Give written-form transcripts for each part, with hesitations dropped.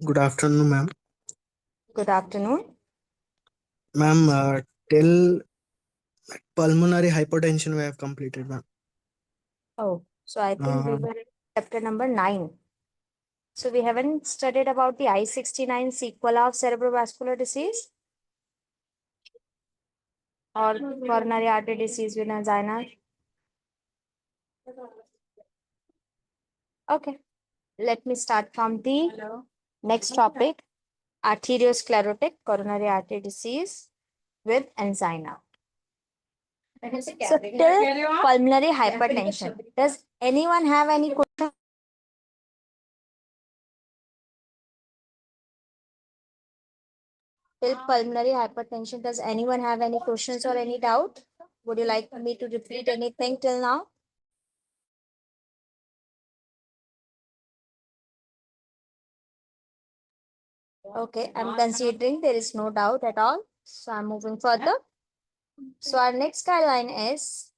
Good afternoon, ma'am. Good afternoon. Ma'am, till pulmonary hypertension we have completed, ma'am. Oh, so I think we Uh, were in chapter number 9. So we haven't studied about the I-69 sequela of cerebrovascular disease or coronary artery disease with angina. Okay, let me start from the next topic, arteriosclerotic coronary artery disease with angina. So till pulmonary hypertension, does anyone have any question? Till pulmonary hypertension, does anyone have any questions or any doubt? Would you like me to repeat anything till now? Okay, I'm considering there is no doubt at all. So I'm moving further. So our next guideline is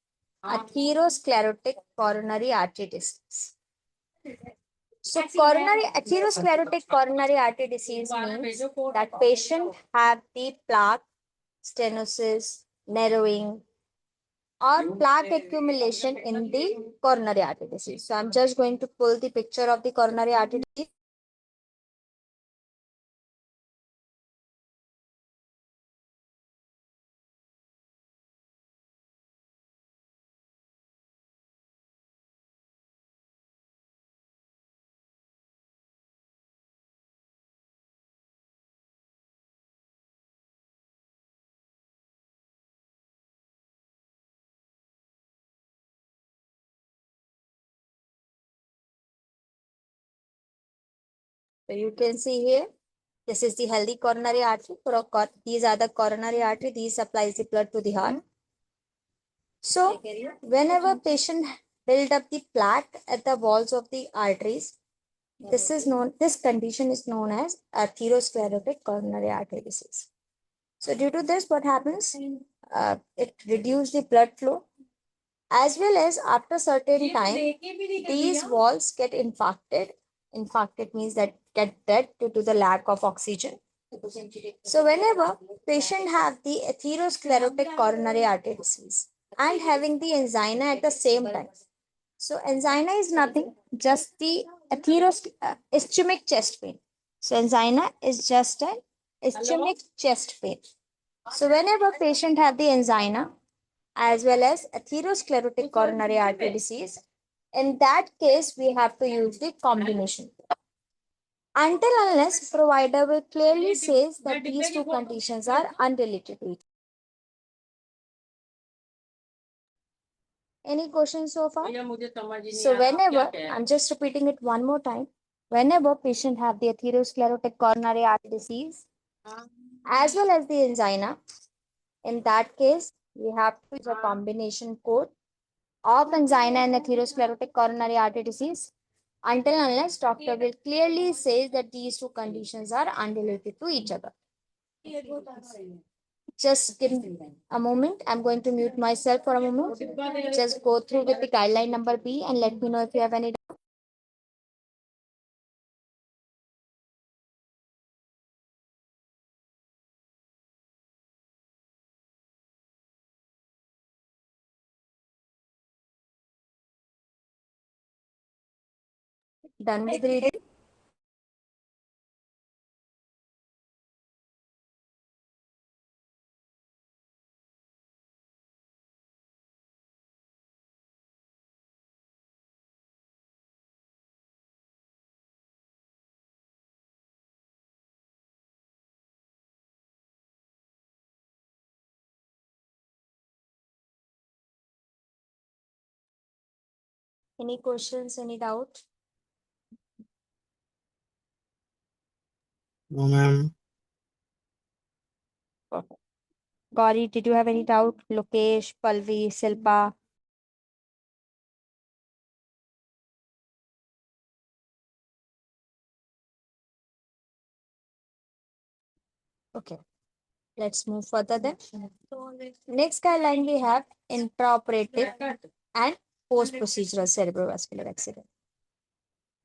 atherosclerotic coronary artery disease. So coronary atherosclerotic coronary artery disease means that patient have the plaque, stenosis, narrowing, or plaque accumulation in the coronary artery disease. So I'm just going to pull the picture of the coronary artery disease. So you can see here, this is the healthy coronary artery. These are the coronary artery. These supplies the blood to the heart. So whenever patient build up the plaque at the walls of the arteries, this condition is known as atherosclerotic coronary artery disease. So due to this, what happens? It reduces the blood flow, as well as after certain time, these walls get infarcted. Infarcted means that get dead due to the lack of oxygen. So whenever patient have the atherosclerotic coronary artery disease and having the angina at the same time. So angina is nothing, just the ischemic chest pain. So angina is just an ischemic chest pain. So whenever patient have the angina as well as atherosclerotic coronary artery disease, in that case we have to use the combination. Until unless provider will clearly says that these two conditions are unrelated to each. Any questions so far? So whenever, I'm just repeating it one more time, whenever patient have the atherosclerotic coronary artery disease as well as the angina, in that case, we have to use a combination code of angina and atherosclerotic coronary artery disease until unless doctor will clearly say that these two conditions are unrelated to each other. Just give me a moment. I'm going to mute myself for a moment. Just go through with the guideline number B and let me know if you have any. Done with reading? Any questions, any doubt? no, ma'am. Perfect. Gauri, did you have any doubt? Lokesh, Palvi, Silpa? Okay, let's move further then. Next guideline we have intraoperative and post-procedural cerebrovascular accident.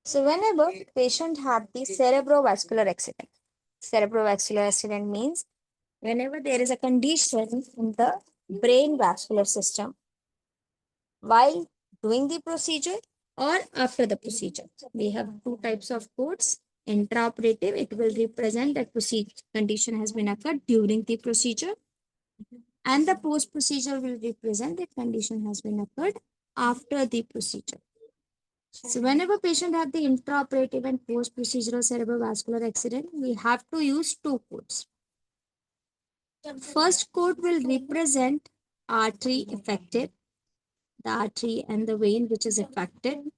So whenever patient have the cerebrovascular accident means whenever there is a condition in the brain vascular system while doing the procedure or after the procedure. We have two types of codes. Intraoperative, it will represent that condition has been occurred during the procedure, and the post procedure will represent that condition has been occurred after the procedure. So whenever patient have the intraoperative and post procedural cerebrovascular accident, we have to use two codes. First code will represent artery affected, the artery and the vein which is affected,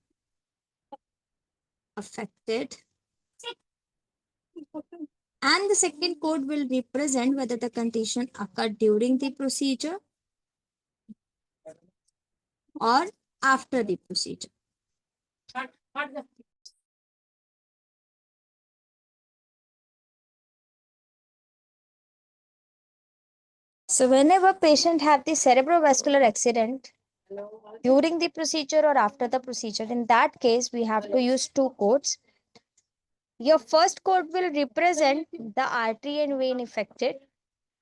and the second code will represent whether the condition occurred during the procedure or after the procedure. So whenever patient have the cerebrovascular accident during the procedure or after the procedure, in that case we have to use two codes. Your first code will represent the artery and vein affected,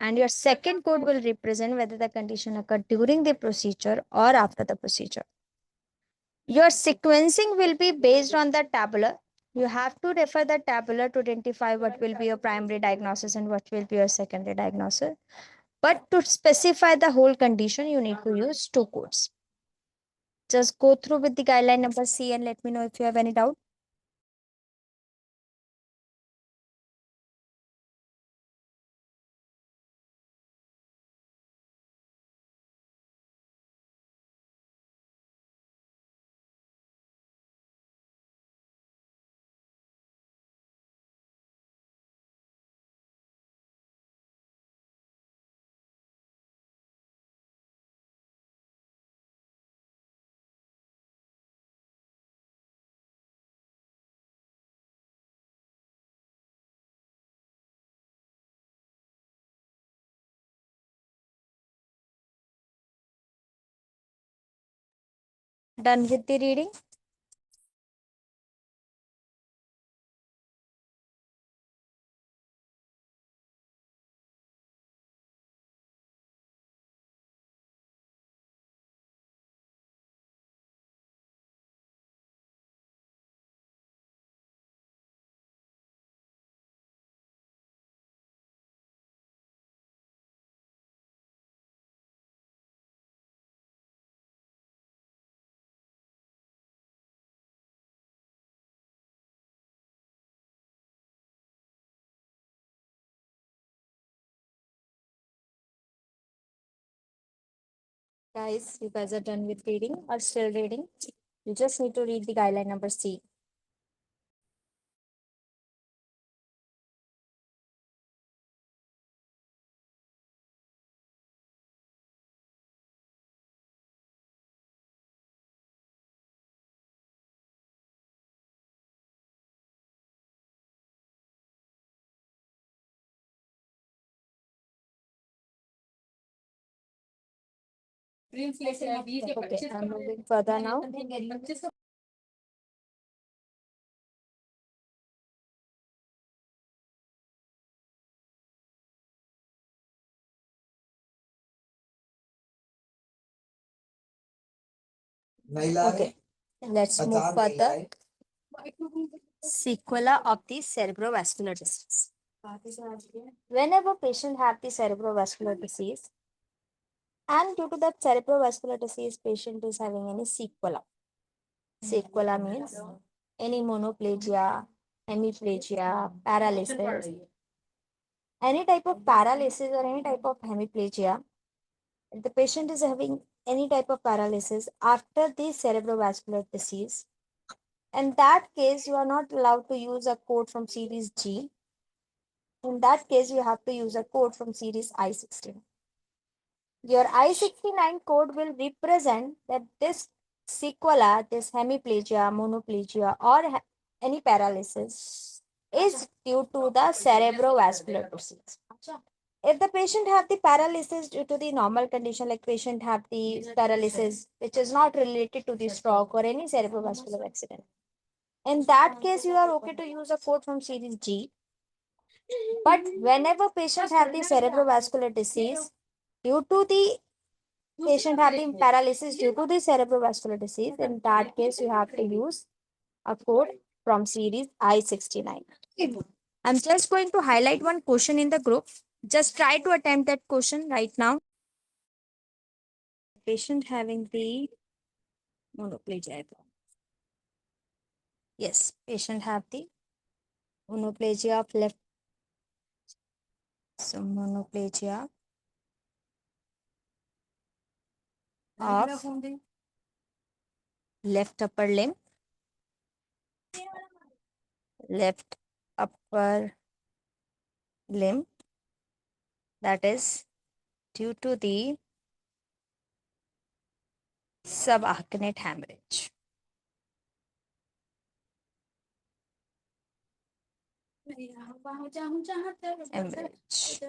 and your second code will represent whether the condition occurred during the procedure or after the procedure. Your sequencing will be based on the tabular. You have to refer the tabular to identify what will be your primary diagnosis and what will be your secondary diagnosis. But to specify the whole condition, you need to use two codes. Just go through with the guideline number C and let me know if you have any doubt. Done with the reading? Guys, you guys are done with reading or still reading? You just need to read the guideline number C. Okay, I'm moving further now. Okay, let's move further. Sequela of the cerebrovascular disease. Whenever patient have the cerebrovascular disease, and due to that cerebrovascular disease, patient is having any sequela. Sequela means any monoplegia, hemiplegia, paralysis, any type of paralysis or any type of hemiplegia. If the patient is having any type of paralysis after the cerebrovascular disease, in that case, you are not allowed to use a code from series G. In that case, you have to use a code from series I-69. Your I-69 code will represent that this sequela, this hemiplegia, monoplegia, or any paralysis is due to the cerebrovascular disease. If the patient have the paralysis due to the normal condition, like patient have the paralysis which is not related to the stroke or any cerebrovascular accident, In that case, you are okay to use a code from series G. But whenever patients have the cerebrovascular disease, due to the patient having paralysis due to the cerebrovascular disease, in that case, you have to use a code from series I69. I'm just going to highlight one question in the group. Just try to attempt that question right now. Patient having the monoplegia. Yes, patient have the monoplegia of left. So monoplegia of left upper limb, left upper limb, that is due to the subarachnoid hemorrhage. Hemorrhage.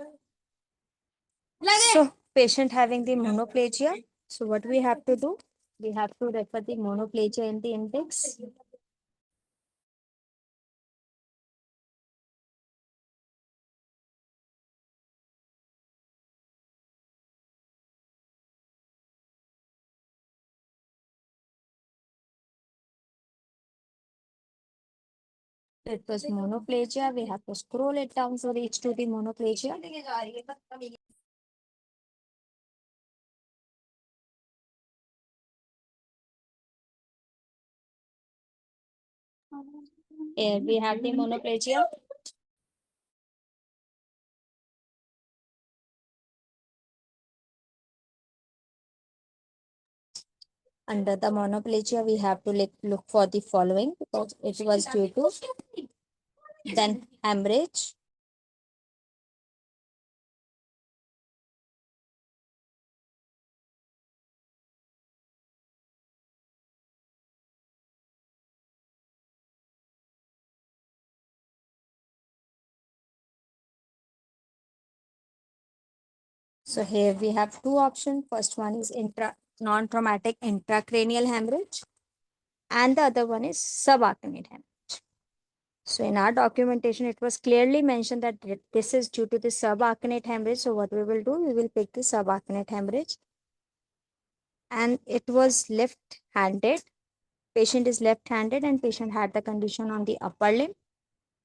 So patient having the monoplegia. So what we have to do? We have to refer the monoplegia in the index. It was monoplegia. We have to scroll it down to reach to the monoplegia. Here we have the monoplegia. Under the monoplegia, we have to look for the following because it was due to then hemorrhage, so here we have two options. First one is non-traumatic intracranial hemorrhage and the other one is subarachnoid hemorrhage. So in our documentation, it was clearly mentioned that this is due to the subarachnoid hemorrhage. So what we will do, we will pick the subarachnoid hemorrhage. And it was left-handed. Patient is left-handed and patient had the condition on the upper limb.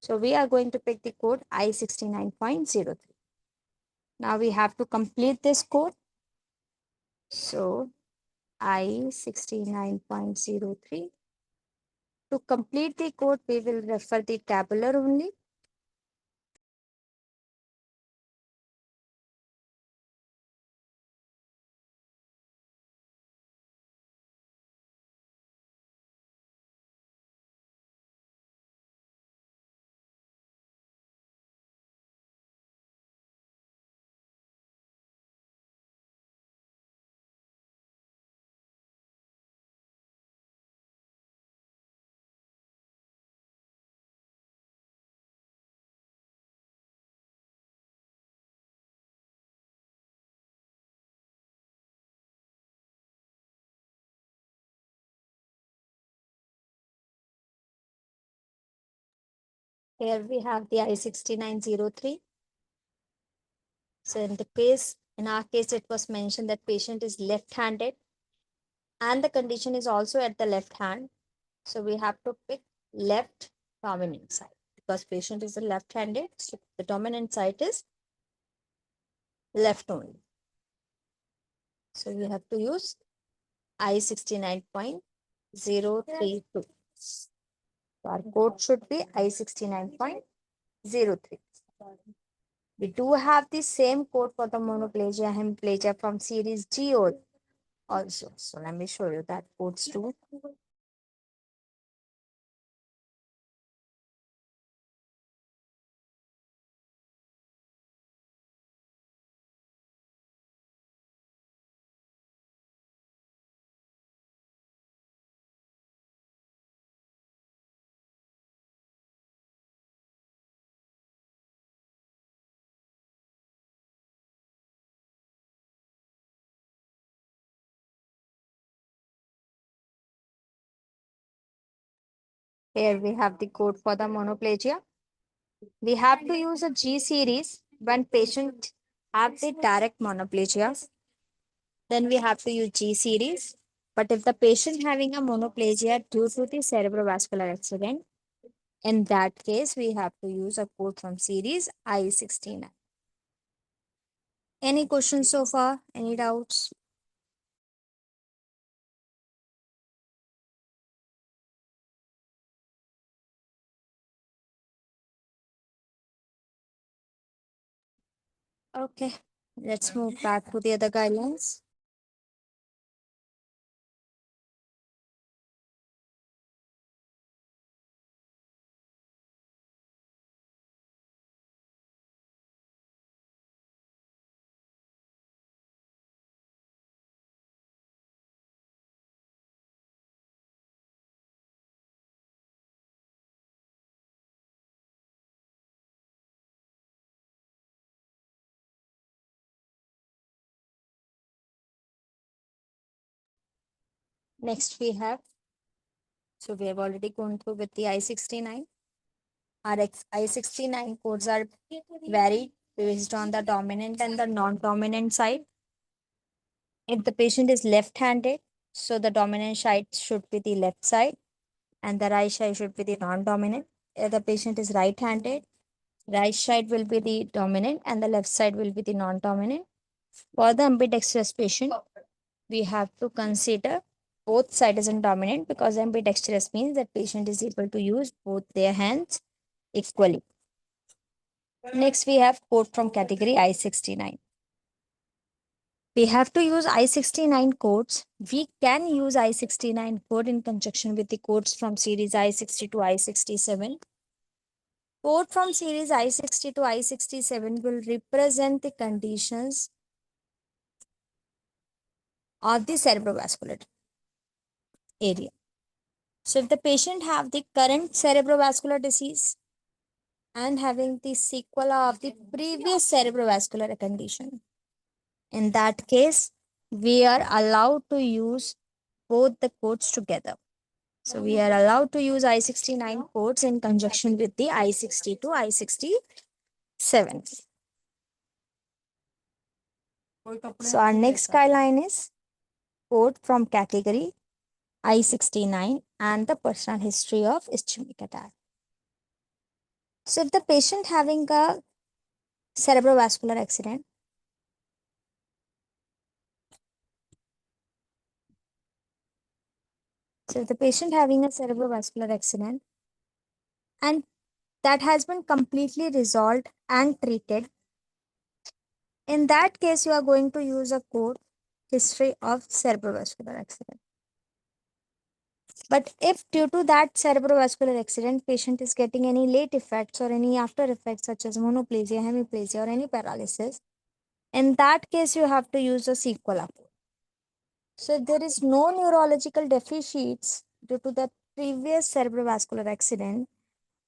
So we are going to pick the code I69.03. Now we have to complete this code. So I69.03. To complete the code, we will refer the tabular only. Here we have the I6903. So in our case, it was mentioned that patient is left-handed and the condition is also at the left hand. So we have to pick left dominant side because patient is a left-handed. So the dominant side is left only. So you have to use I69.032. So our code should be I69.03. We do have the same code for the monoplegia hemiplegia from series G also. So let me show you that codes too. Here we have the code for the monoplasia. We have to use a G series when patient have the direct monoplasia. Then we have to use G series. But if the patient having a monoplasia due to the cerebrovascular accident, in that case, we have to use a code from series I69. Any questions so far? Any doubts? Okay, let's move back to the other guidelines. Next we have, so we have already gone through with the I69. Our I69 codes are varied based on the dominant and the non-dominant side. If the patient is left-handed, so the dominant side should be the left side and the right side should be the non-dominant. If the patient is right-handed, right side will be the dominant and the left side will be the non-dominant. For the ambidextrous patient, we have to consider both sides as dominant because ambidextrous means that patient is able to use both their hands equally. Next, we have code from category I69. We have to use I69 codes. We can use I69 code in conjunction with the codes from series I60 to I67. Code from series I60 to I67 will represent the conditions of the cerebrovascular area. So if the patient have the current cerebrovascular disease and having the sequela of the previous cerebrovascular condition, in that case, we are allowed to use both the codes together. So we are allowed to use I69 codes in conjunction with the I60 to I67. So our next guideline is code from category I69 and the personal history of ischemic attack. So if the patient having a cerebrovascular accident, so if the patient having a cerebrovascular accident and that has been completely resolved and treated, in that case you are going to use a code history of cerebrovascular accident. But if due to that cerebrovascular accident patient is getting any late effects or any after effects such as monoplasia, hemiplasia or any paralysis, in that case you have to use a sequela code. So if there is no neurological deficits due to the previous cerebrovascular accident,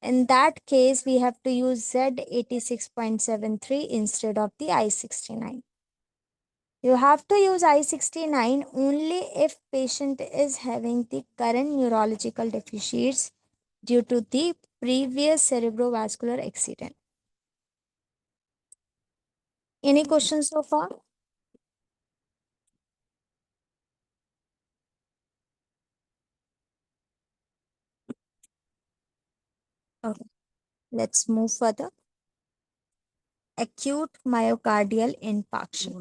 in that case we have to use Z86.73 instead of the I69. You have to use I69 only if patient is having the current neurological deficits due to the previous cerebrovascular accident. Any questions so far? Okay, let's move further. Acute myocardial infarction.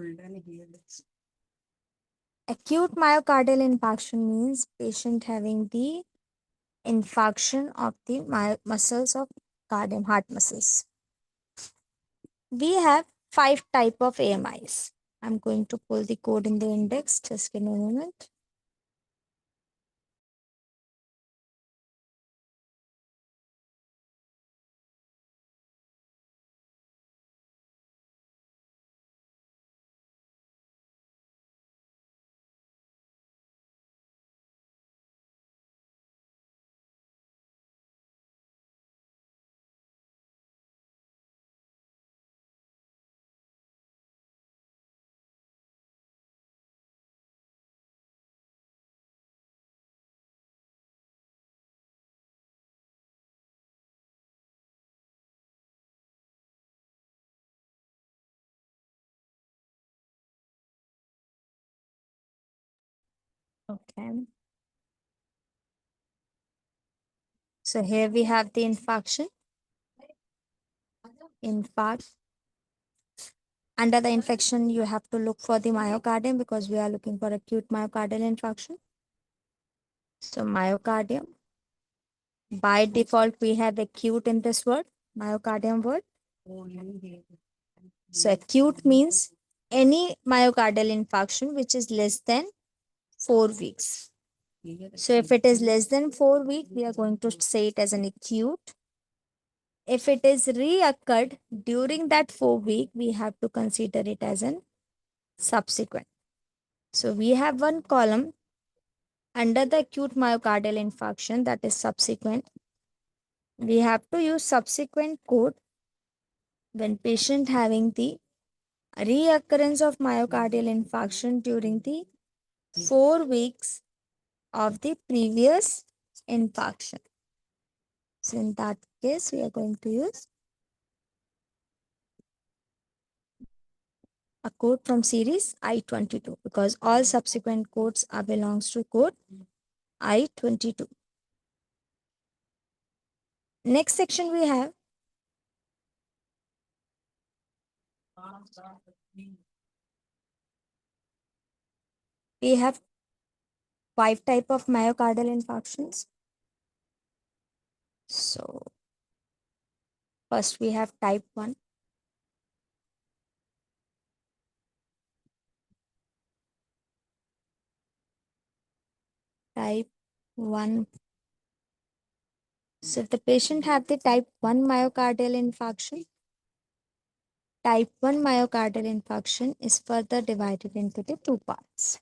Acute myocardial infarction means patient having the infarction of the muscles of cardium, heart muscles. We have 5 type of AMIs. I'm going to pull the code in the index. Just give me a moment. Okay. So here we have the infarction. Infarct. Under the infection, you have to look for the myocardium because we are looking for acute myocardial infarction. So myocardium. By default, we have acute in this word, myocardium word. So acute means any myocardial infarction which is less than 4 weeks. So if it is less than 4 weeks, we are going to say it as an acute. If it is reoccurred during that 4 week, we have to consider it as an subsequent. So we have one column under the acute myocardial infarction, that is subsequent. We have to use subsequent code when patient having the reoccurrence of myocardial infarction during the 4 weeks of the previous infarction. So in that case, we are going to use a code from series I-22 because all subsequent codes are belongs to code I-22. Next section we have five type of myocardial infarctions. So first we have type 1. Type 1. So if the patient have the type 1 myocardial infarction, type 1 myocardial infarction is further divided into the two parts.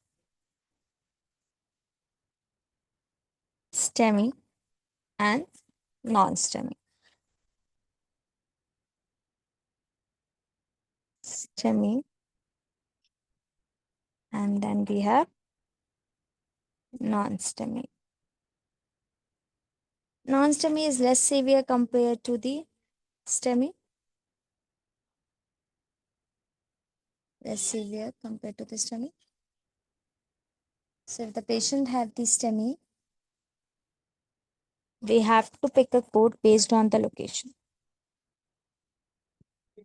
STEMI and non-STEMI. STEMI, and then we have non-STEMI. Non-STEMI is less severe compared to the STEMI. Less severe compared to the STEMI. So if the patient have the STEMI, we have to pick a code based on the location.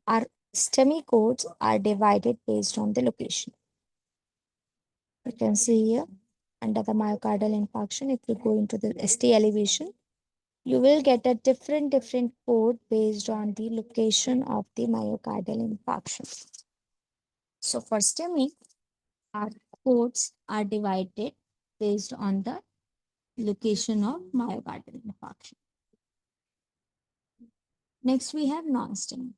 Our STEMI codes are divided based on the location. You can see here under the myocardial infarction, if you go into the ST elevation, you will get a different code based on the location of the myocardial infarction. So for STEMI, our codes are divided based on the location of myocardial infarction. Next, we have non-STEMI.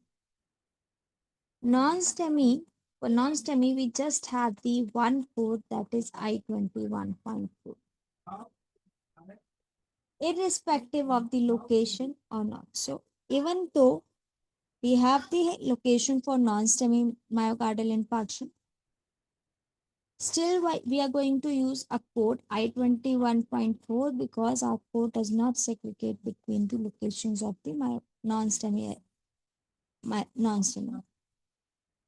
Non-STEMI, for non-STEMI, we just have the one code that is I-21.4. Irrespective of the location or not. So even though we have the location for non-STEMI myocardial infarction, still we are going to use a code I-21.4 because our code does not segregate between the locations of the non-STEMI.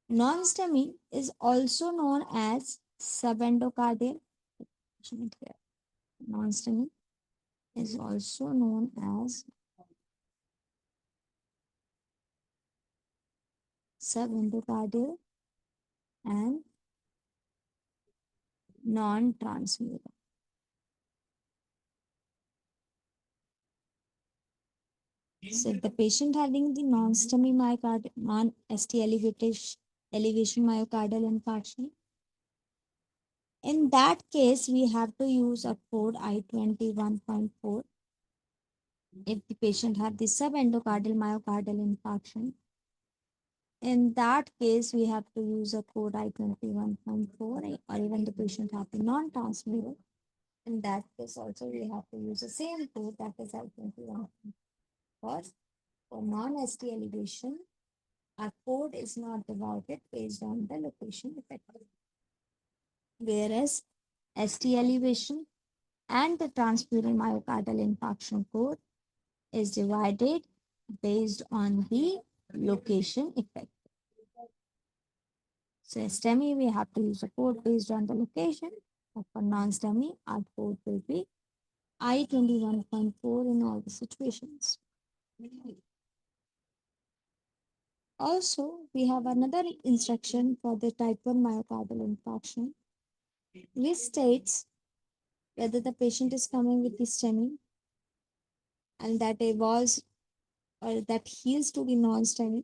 Non-STEMI is also known as subendocardial. Non-STEMI is also known as subendocardial and non-transmural. So if the patient having the non-STEMI myocardial, non-ST elevation myocardial infarction, in that case, we have to use a code I-21.4. If the patient have the subendocardial myocardial infarction, in that case, we have to use a code I-21.4, or even the patient have the non-transmural. In that case, also we have to use the same code, that is I-21.4. For non-ST elevation, our code is not divided based on the location effective. Whereas ST elevation and the transmural myocardial infarction code is divided based on the location effect. So STEMI, we have to use a code based on the location. But for non-STEMI, our code will be I-21.4 in all the situations. Also, we have another instruction for the type 1 myocardial infarction, which states whether the patient is coming with the STEMI and that evolves or that heals to the non-STEMI.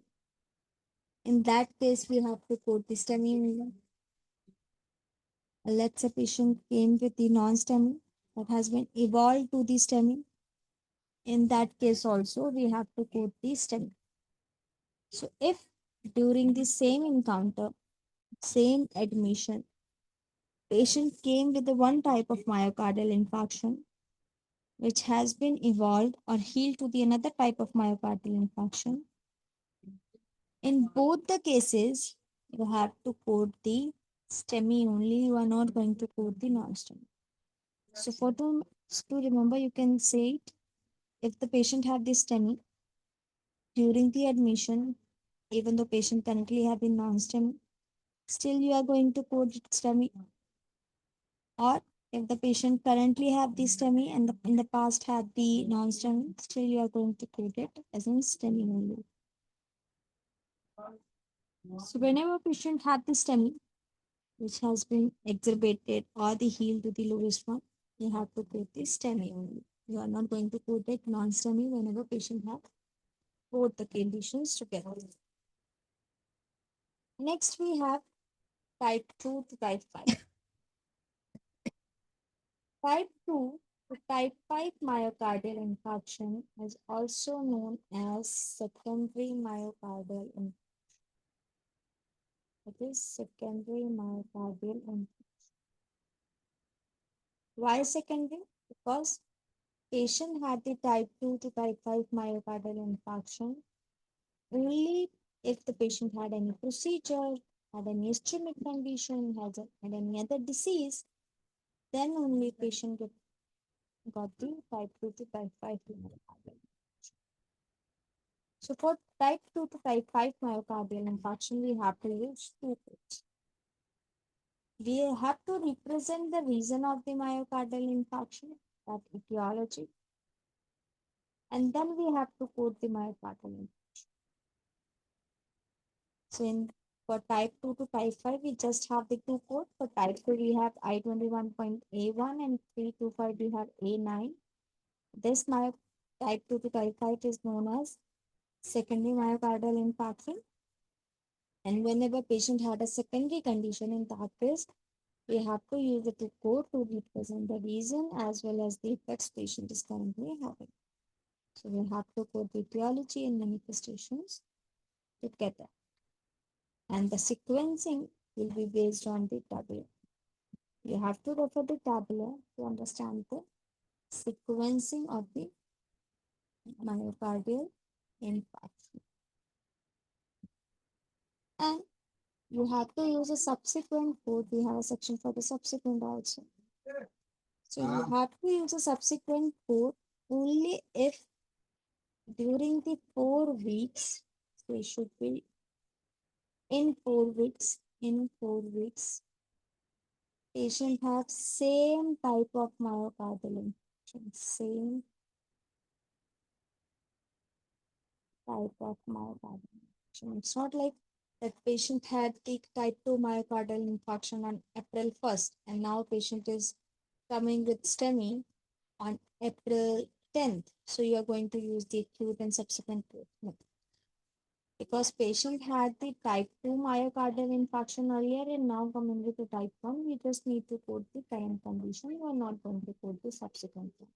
In that case, we have to quote the STEMI. Let's say patient came with the non-STEMI that has been evolved to the STEMI. In that case also, we have to quote the STEMI. So if during the same encounter, same admission, patient came with the one type of myocardial infarction, which has been evolved or healed to the another type of myocardial infarction, in both the cases, you have to quote the STEMI only. You are not going to quote the non-STEMI. So to remember, you can say it. If the patient had this STEMI during the admission, even though patient currently have been non-STEMI, still you are going to quote STEMI. Or if the patient currently have the STEMI and in the past had the non-STEMI, still you are going to quote it as in STEMI only. So whenever patient had the STEMI, which has been exacerbated or the healed to the lowest one, you have to quote the STEMI only. You are not going to quote it non-STEMI whenever patient have both the conditions together. Next, we have type 2 to type 5. Type 2 to type 5 myocardial infarction is also known as secondary myocardial infarction. It is secondary myocardial infarction. Why secondary? Because patient had the type 2 to type 5 myocardial infarction only if the patient had any procedure, had any ischemic condition, had any other disease, then only patient got the type 2 to type 5 myocardial. So for type 2 to type 5 myocardial infarction, we have to use two codes. We have to represent the reason of the myocardial infarction, that etiology, and then we have to code the myocardial infarction. So for type 2 to type 5, we just have the two codes. For type 2, we have I-21.A1 and 325 we have A9. This type 2 to type 5 is known as secondary myocardial infarction. And whenever patient had a secondary condition, in that case, we have to use the two code to represent the reason as well as the effects patient is currently having. So we have to code the etiology and manifestations together. And the sequencing will be based on the tabular. You have to refer the tabular to understand the sequencing of the myocardial infarction. And you have to use a subsequent code. We have a section for the subsequent also. So you have to use a subsequent code only if during the 4 weeks, so it should be in 4 weeks, patient have same type of myocardial infarction, same type of myocardial infarction. It's not like that patient had the type 2 myocardial infarction on April 1st and now patient is coming with STEMI on April 10th. So you are going to use the acute and subsequent method. Because patient had the type 2 myocardial infarction earlier and now coming with the type 1, we just need to quote the current condition. You are not going to quote the subsequent one.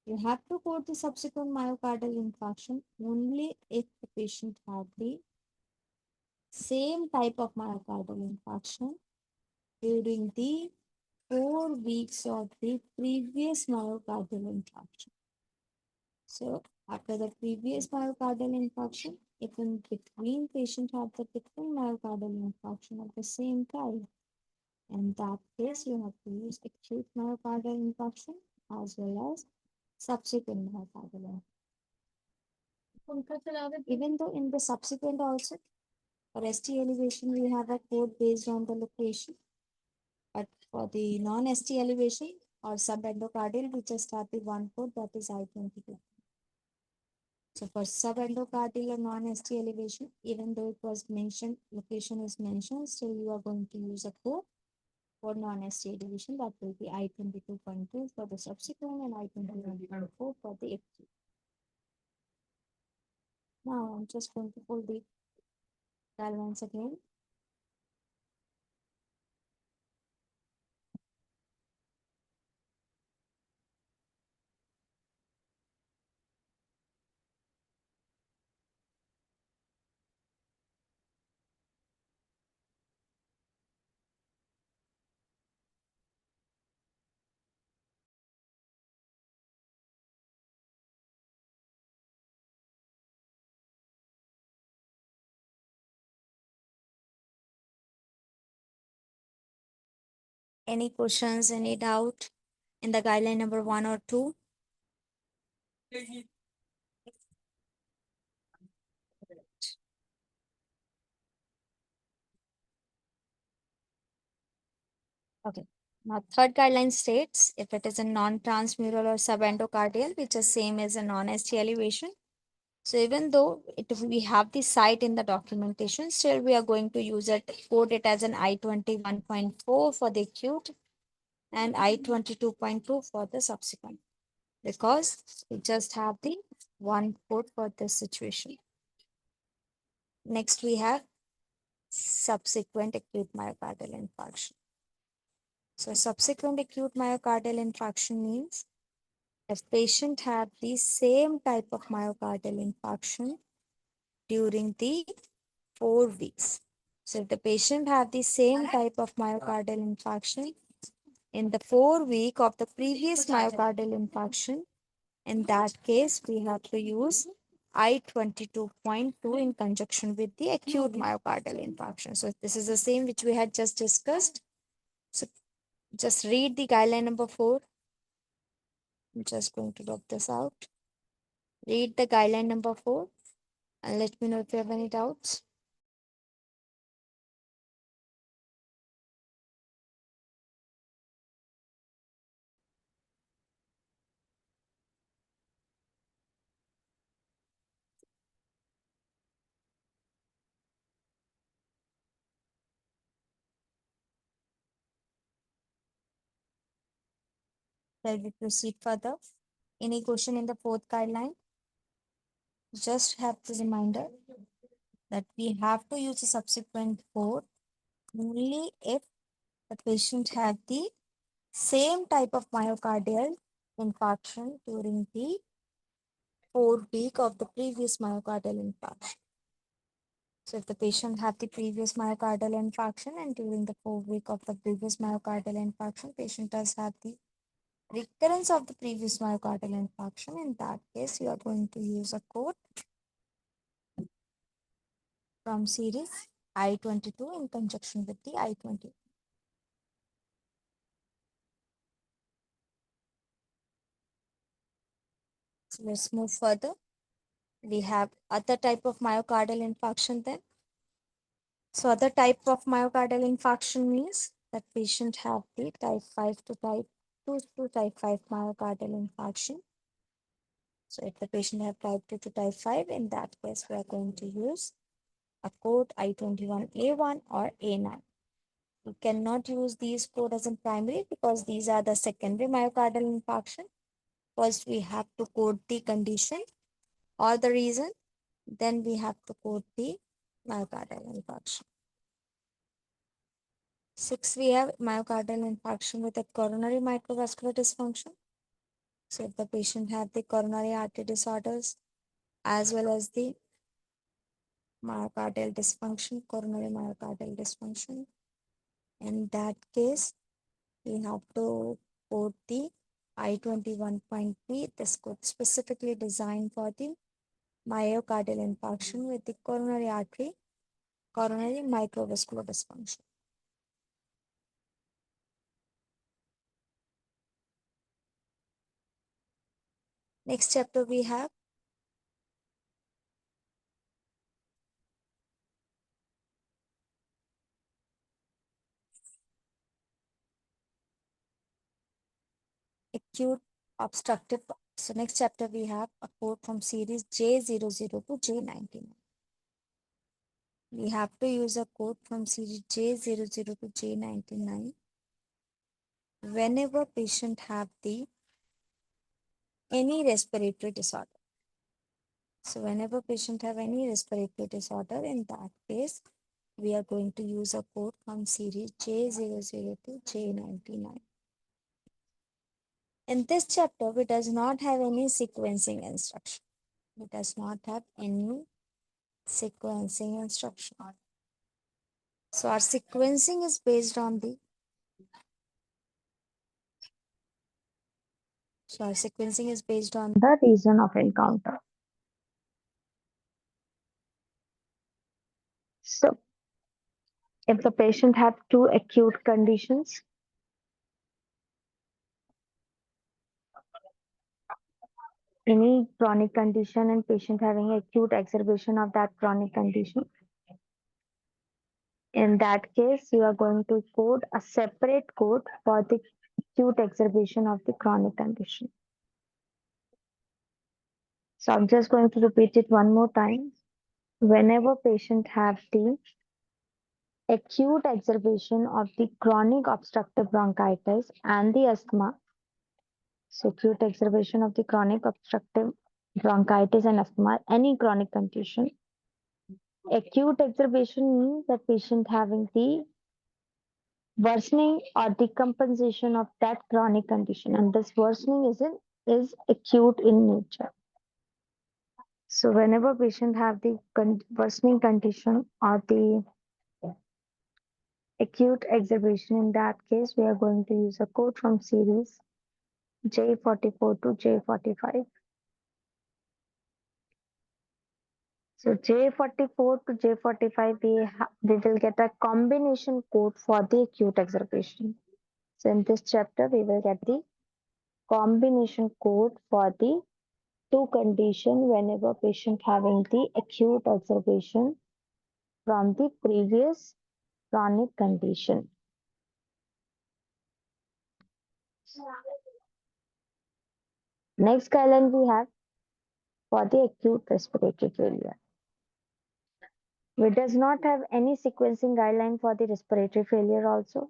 You have to quote the subsequent myocardial infarction only if the patient had the same type of myocardial infarction during the 4 weeks of the previous myocardial infarction. So after the previous myocardial infarction, if in between patient have the different myocardial infarction of the same type, in that case you have to use acute myocardial infarction as well as subsequent myocardial infarction. Even though in the subsequent also, for ST elevation we have a code based on the location, but For the non-ST elevation or subendocardial, we just have the one port, that is I-22. So for subendocardial or non-ST elevation, even though it was mentioned, location is mentioned, still you are going to use a code for non-ST elevation. That will be I-22.2 for the subsequent and I-21.4 for the acute. Now I'm just going to pull the guidelines again. Any questions, any doubt in the guideline number 1 or 2? Okay. Now, third guideline states if it is a non-transmural or subendocardial, which is same as a non-ST elevation. So even though we have the site in the documentation, still we are going to use it, code it as an I-21.4 for the acute and I-22.2 for the subsequent, because we just have the one code for this situation. Next, we have subsequent acute myocardial infarction. So subsequent acute myocardial infarction means if patient had the same type of myocardial infarction during the 4 weeks. So if the patient had the same type of myocardial infarction in the 4 week of the previous myocardial infarction, in that case, we have to use I-22.2 in conjunction with the acute myocardial infarction. So this is the same which we had just discussed. So just read the guideline number 4. I'm just going to drop this out. Read the guideline number 4 and let me know if you have any doubts. Shall we proceed further? Any question in the 4th guideline? Just have the reminder that we have to use a subsequent code only if the patient had the same type of myocardial infarction during the 4 week of the previous myocardial infarction. So if the patient had the previous myocardial infarction and during the 4 week of the previous myocardial infarction, patient does have the recurrence of the previous myocardial infarction, in that case, you are going to use a code from series I-22 in conjunction with the I-20. So let's move further. We have other type of myocardial infarction then. So other type of myocardial infarction means that patient have the type 5 to type 2 to type 5 myocardial infarction. So if the patient have type 2 to type 5, in that case, we are going to use a code I-21A1 or A9. You cannot use these code as in primary because these are the secondary myocardial infarction. First, we have to code the condition or the reason. Then we have to code the myocardial infarction. 6, we have myocardial infarction with a coronary microvascular dysfunction. So if the patient have the coronary artery disorders as well as the myocardial dysfunction, coronary myocardial dysfunction, in that case, we have to code the I-21.3. This code specifically designed for the myocardial infarction with the coronary artery, coronary microvascular dysfunction. Next chapter we have acute obstructive. So next chapter we have a code from series J00 to J99. We have to use a code from series J00 to J99 whenever patient have the any respiratory disorder. So whenever patient have any respiratory disorder, in that case, we are going to use a code from series J00 to J99. In this chapter, we does not have any sequencing instruction. It does not have any sequencing instruction. So our sequencing is based on the reason of encounter. So if the patient have two acute conditions, any chronic condition and patient having acute exacerbation of that chronic condition, in that case, you are going to code a separate code for the acute exacerbation of the chronic condition. So I'm just going to repeat it one more time. Whenever patient have the acute exacerbation of the chronic obstructive bronchitis and the asthma, so acute exacerbation of the chronic obstructive bronchitis and asthma, any chronic condition. Acute exacerbation means that patient having the worsening or decompensation of that chronic condition, and this worsening is acute in nature. So whenever patient have the worsening condition or the acute exacerbation, in that case we are going to use a code from series J44 to J45. So J44 to J45, we will get a combination code for the acute exacerbation. So in this chapter, we will get the combination code for the two condition whenever patient having the acute exacerbation from the previous chronic condition. Next guideline we have for the acute respiratory failure. We does not have any sequencing guideline for the respiratory failure also.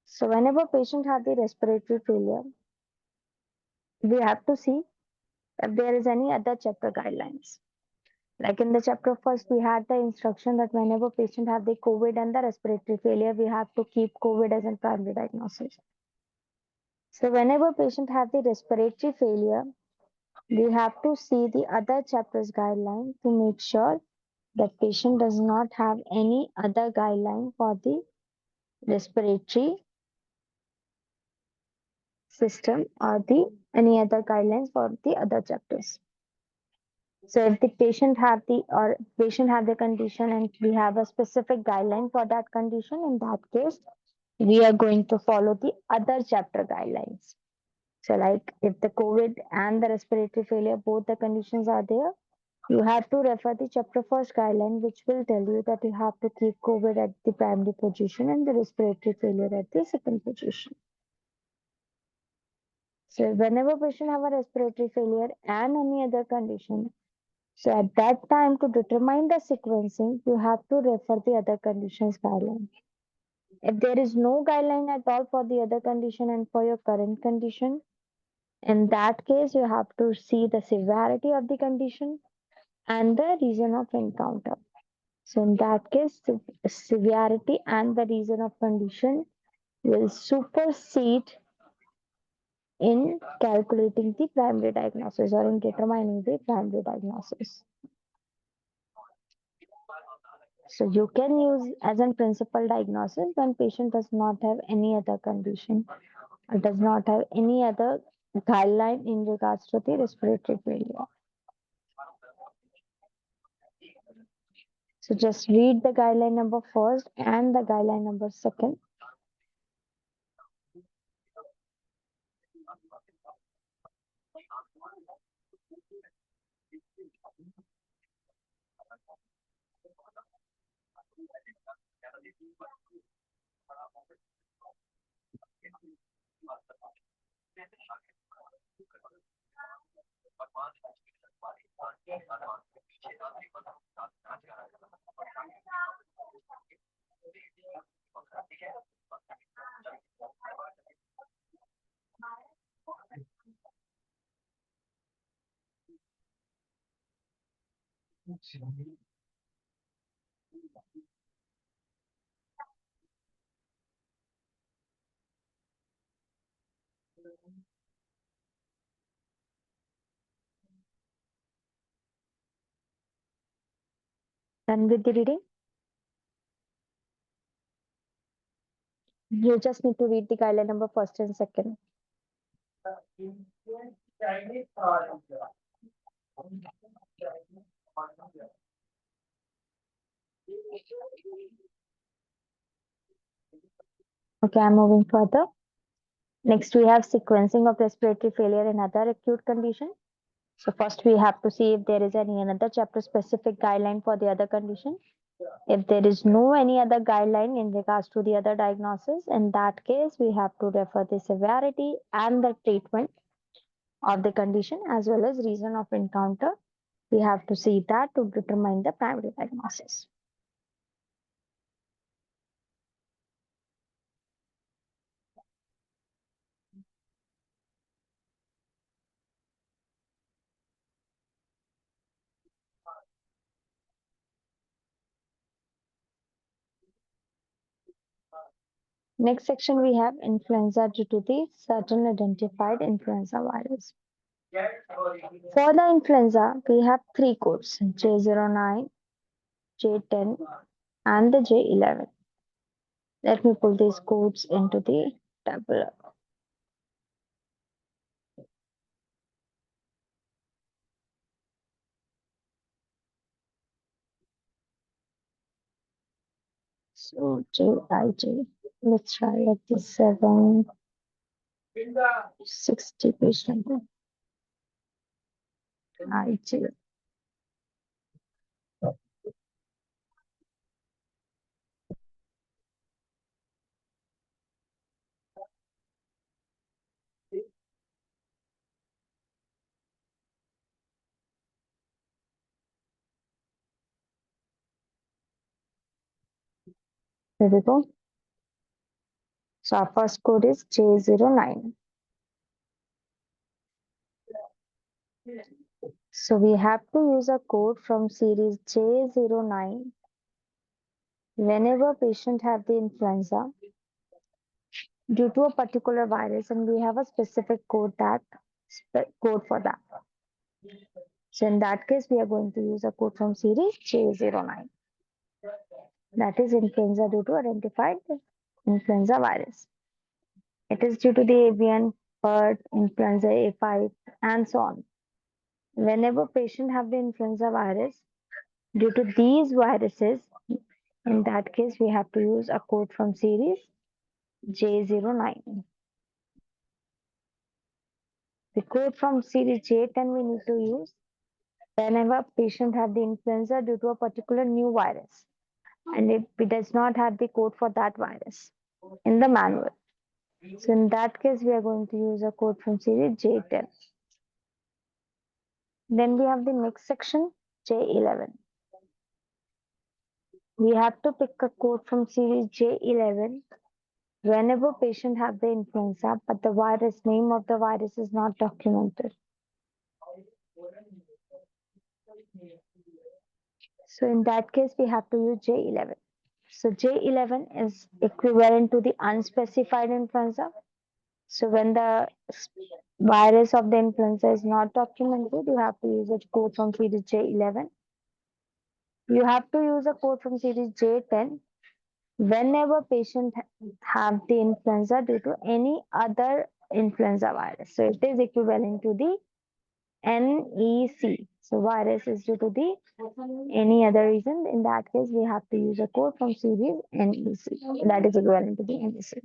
So whenever patient have the respiratory failure, we have to see if there is any other chapter guidelines. Like in the chapter first, we had the instruction that whenever patient have the COVID and the respiratory failure, we have to keep COVID as a primary diagnosis. So whenever patient have the respiratory failure, we have to see the other chapters guideline to make sure that patient does not have any other guideline for the respiratory system or the any other guidelines for the other chapters. So if the patient have the condition and we have a specific guideline for that condition, in that case, we are going to follow the other chapter guidelines. So like if the COVID and the respiratory failure, both the conditions are there, you have to refer the chapter first guideline, which will tell you that you have to keep COVID at the primary position and the respiratory failure at the second position. So whenever patient have a respiratory failure and any other condition, so at that time to determine the sequencing, you have to refer the other conditions guideline. If there is no guideline at all for the other condition and for your current condition, in that case, you have to see the severity of the condition and the reason of encounter. So in that case, the severity and the reason of condition will supersede in calculating the primary diagnosis or in determining the primary diagnosis. So you can use as a principal diagnosis when patient does not have any other condition or does not have any other guideline in regards to the respiratory failure. So just read the guideline number first and the guideline number second. Done with the reading? You just need to read the guideline number first and second. Okay, I'm moving further. Next, we have sequencing of respiratory failure and other acute condition. So first we have to see if there is any another chapter specific guideline for the other condition. If there is no any other guideline in regards to the other diagnosis, in that case, we have to refer the severity and the treatment of the condition as well as reason of encounter. We have to see that to determine the primary diagnosis. Next section we have influenza due to the certain identified influenza virus. For the influenza, we have three codes J09, J10, and the J11. Let me pull these codes into the tabular. So JIJ, let's try at the 760 page number. IJ. Here we go. So our first code is J09. So we have to use a code from series J09 whenever patient have the influenza due to a particular virus, and we have a specific code for that. So in that case, we are going to use a code from series J09. That is influenza due to identified influenza virus. It is due to the avian, bird, influenza A5, and so on. Whenever patient have the influenza virus, due to these viruses, in that case, we have to use a code from series J09. The code from series J10 we need to use whenever patient have the influenza due to a particular new virus, and if it does not have the code for that virus in the manual. So in that case, we are going to use a code from series J10. Then we have the next section, J11. We have to pick a code from series J11 whenever patient have the influenza, but the name of the virus is not documented. So in that case, we have to use J11. So J11 is equivalent to the unspecified influenza. So when the virus of the influenza is not documented, you have to use a code from series J11. You have to use a code from series J10 whenever patient have the influenza due to any other influenza virus. So it is equivalent to the NEC. So virus is due to the any other reason. In that case, we have to use a code from series NEC. That is equivalent to the NEC.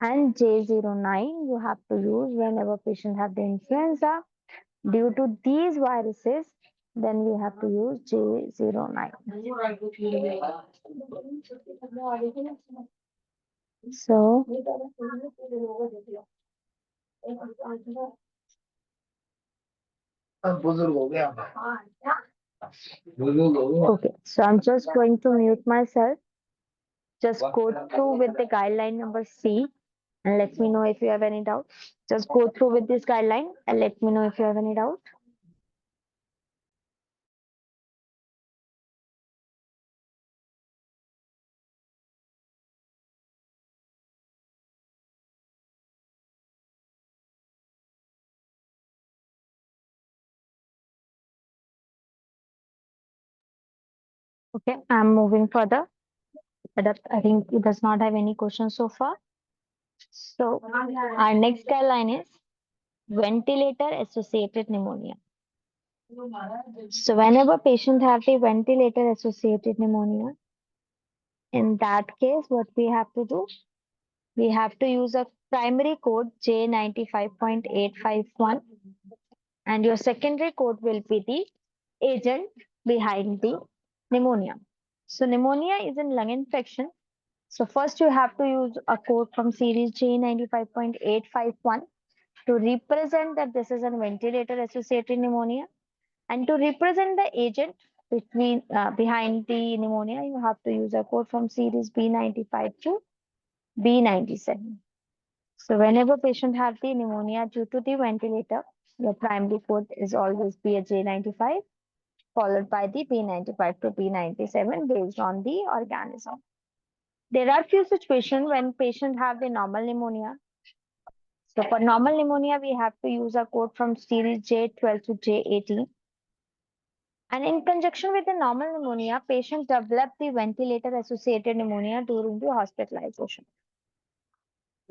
And J09 you have to use whenever patient have the influenza due to these viruses, then we have to use J09. So okay, so I'm just going to mute myself. Just go through with the guideline number C and let me know if you have any doubt. Just go through with this guideline and let me know if you have any doubt. Okay, I'm moving further. I think it does not have any questions so far. So our next guideline is ventilator associated pneumonia. So whenever patient have the ventilator associated pneumonia, in that case, what we have to do, we have to use a primary code J95.851 and your secondary code will be the agent behind the pneumonia. So pneumonia is a lung infection. So first you have to use a code from series J95.851 to represent that this is a ventilator associated pneumonia, and to represent the agent behind the pneumonia, you have to use a code from series B95 to B97. So whenever patient have the pneumonia due to the ventilator, your primary code is always be a J95 followed by the B95 to B97 based on the organism. There are few situations when patient have the normal pneumonia. So for normal pneumonia, we have to use a code from series J12 to J18. And in conjunction with the normal pneumonia, patient develop the ventilator associated pneumonia during the hospitalization.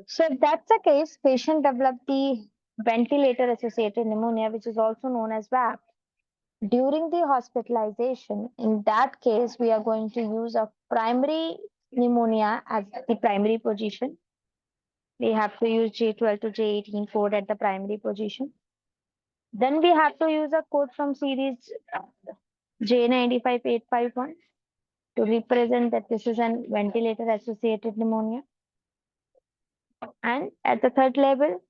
So if that's the case, patient develop the ventilator associated pneumonia, which is also known as VAP. During the hospitalization, in that case, we are going to use a primary pneumonia as the primary position. We have to use J12 to J18 code at the primary position. Then we have to use a code from series J95851 to represent that this is an ventilator associated pneumonia. And at the third level,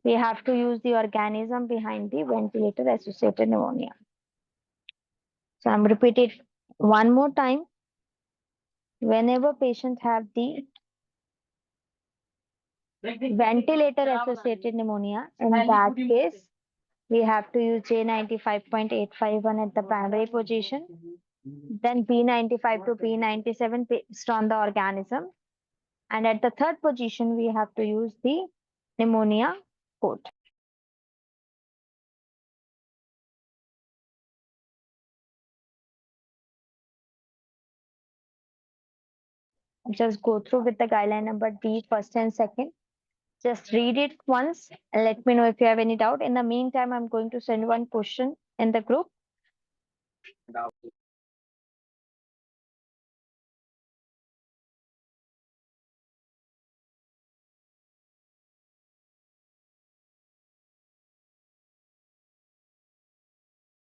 we have to use the organism behind the ventilator associated pneumonia. So I'm repeating one more time. Whenever patient have the ventilator associated pneumonia, in that case, we have to use J95.851 at the primary position, then B95 to B97 based on the organism. And at the third position, we have to use the pneumonia code. Just go through with the guideline number D first and second. Just read it once and let me know if you have any doubt. In the meantime, I'm going to send one question in the group.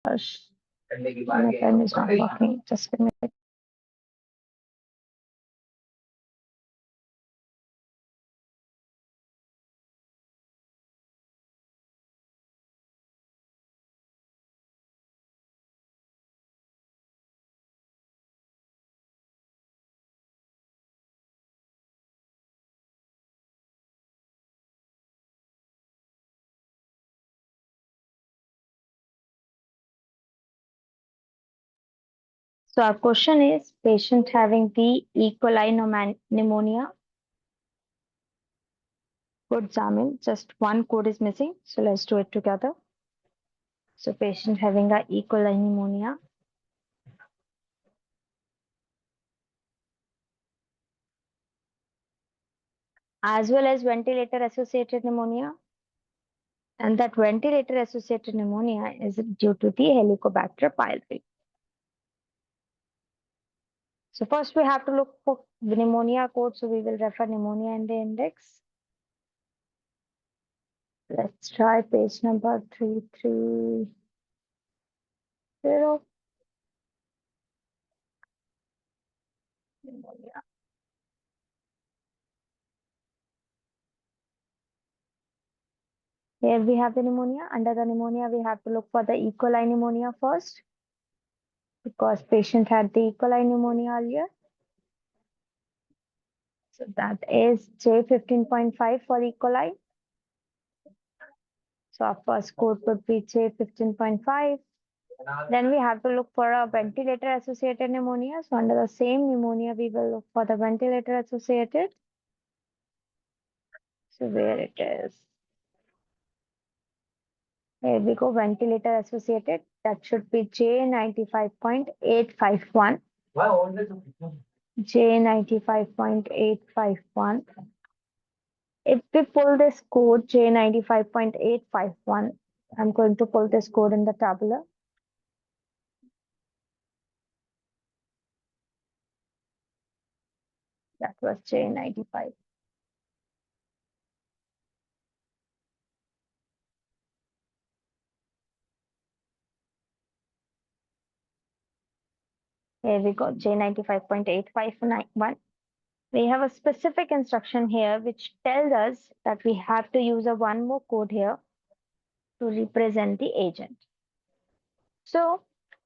Gosh, my pen is not working. Just a minute. So our question is, patient having the E. coli pneumonia. Good, Jamil. Just one code is missing. So let's do it together. So patient having a E. coli pneumonia. As well as ventilator associated pneumonia. And that ventilator associated pneumonia is due to the Helicobacter pylori. So first we have to look for the pneumonia code. So we will refer pneumonia in the index. Let's try page number 330. Pneumonia. Here we have the pneumonia. Under the pneumonia, we have to look for the E. coli pneumonia first, because patient had the E. coli pneumonia earlier. So that is J15.5 for E. coli. So our first code would be J15.5. Then we have to look for a ventilator associated pneumonia. So under the same pneumonia, we will look for the ventilator associated. So where it is? Here we go, ventilator associated. That should be J95.851. J95.851. If we pull this code J95.851, I'm going to pull this code in the tabular. That was J95. Here we go, J95.851. We have a specific instruction here which tells us that we have to use a one more code here to represent the agent. So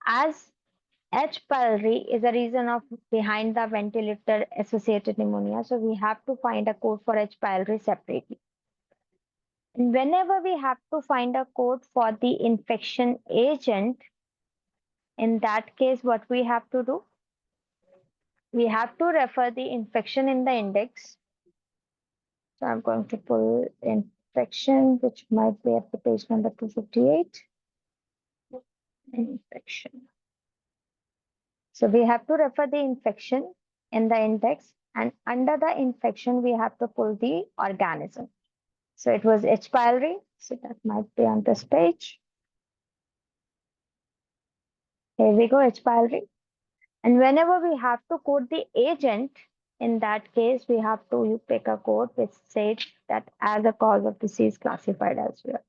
as H. pylori is a reason of behind the ventilator associated pneumonia, so we have to find a code for H. pylori separately. And whenever we have to find a code for the infection agent, in that case, what we have to do? We have to refer the infection in the index. So I'm going to pull infection, which might be at the page number 258. Infection. So we have to refer the infection in the index, and under the infection, we have to pull the organism. So it was H. pylori, so that might be on this page. Here we go, H. pylori. And whenever we have to code the agent, in that case, we have to pick a code which says that as a cause of disease classified as well.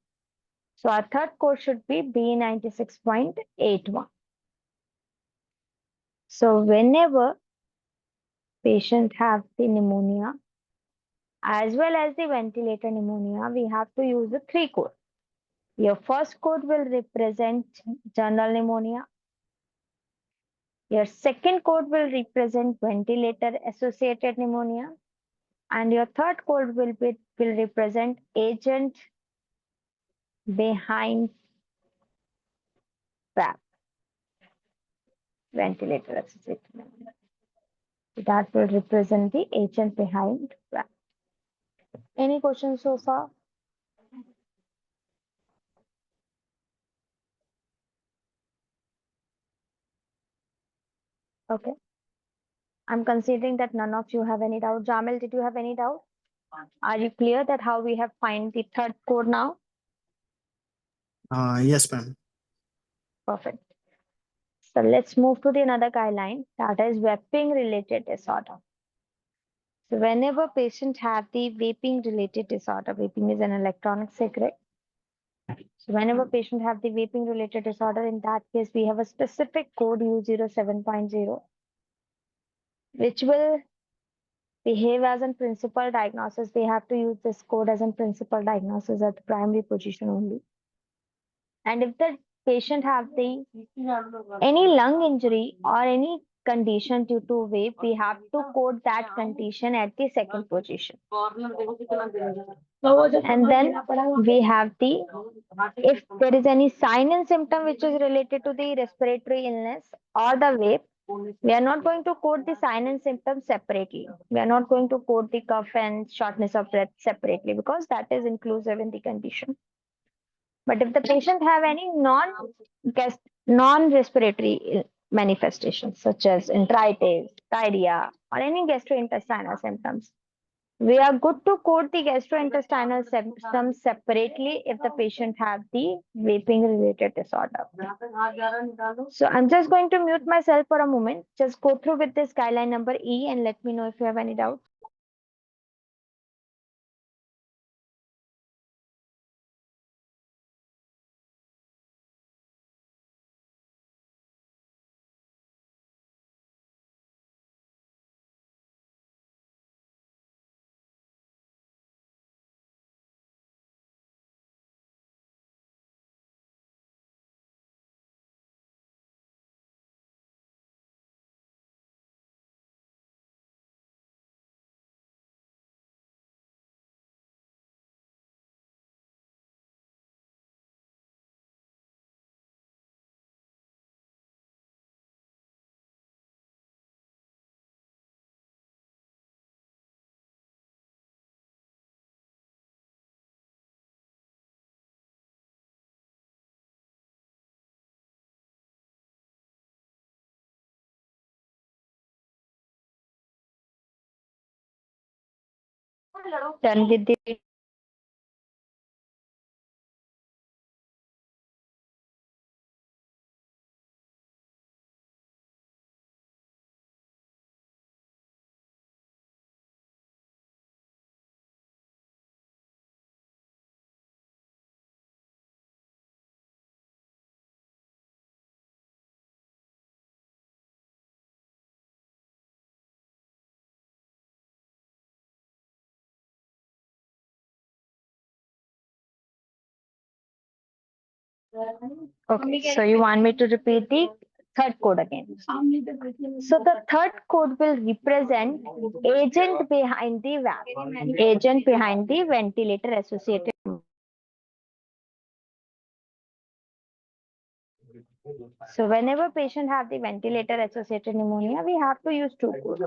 So our third code should be B96.81. So whenever patient have the pneumonia as well as the ventilator pneumonia, we have to use the three code. Your first code will represent general pneumonia. Your second code will represent ventilator associated pneumonia. And your third code will represent agent behind VAP, ventilator associated pneumonia. That will represent the agent behind VAP. Any questions so far? Okay. I'm considering that none of you have any doubt. Jamil, did you have any doubt? Are you clear that how we have find the third code now? Yes, ma'am. Perfect. So let's move to the another guideline, that is vaping related disorder. So whenever patient have the vaping related disorder, vaping is an electronic cigarette. So whenever patient have the vaping related disorder, in that case, we have a specific code U07.0, which will behave as a principal diagnosis. They have to use this code as a principal diagnosis at the primary position only. And if the patient have the any lung injury or any condition due to vape, we have to code that condition at the second position. And then we have the, if there is any sign and symptom which is related to the respiratory illness or the vape, we are not going to code the sign and symptoms separately. We are not going to code the cough and shortness of breath separately because that is inclusive in the condition. But if the patient have any non-respiratory manifestations such as enteritis, diarrhea, or any gastrointestinal symptoms, we are good to code the gastrointestinal symptoms separately if the patient have the vaping related disorder. So I'm just going to mute myself for a moment. Just go through with this guideline number E and let me know if you have any doubt. done with the Okay, so you want me to repeat the third code again. So the third code will represent agent behind the valve, agent behind the ventilator associated. So whenever patient have the ventilator associated pneumonia, we have to use two codes.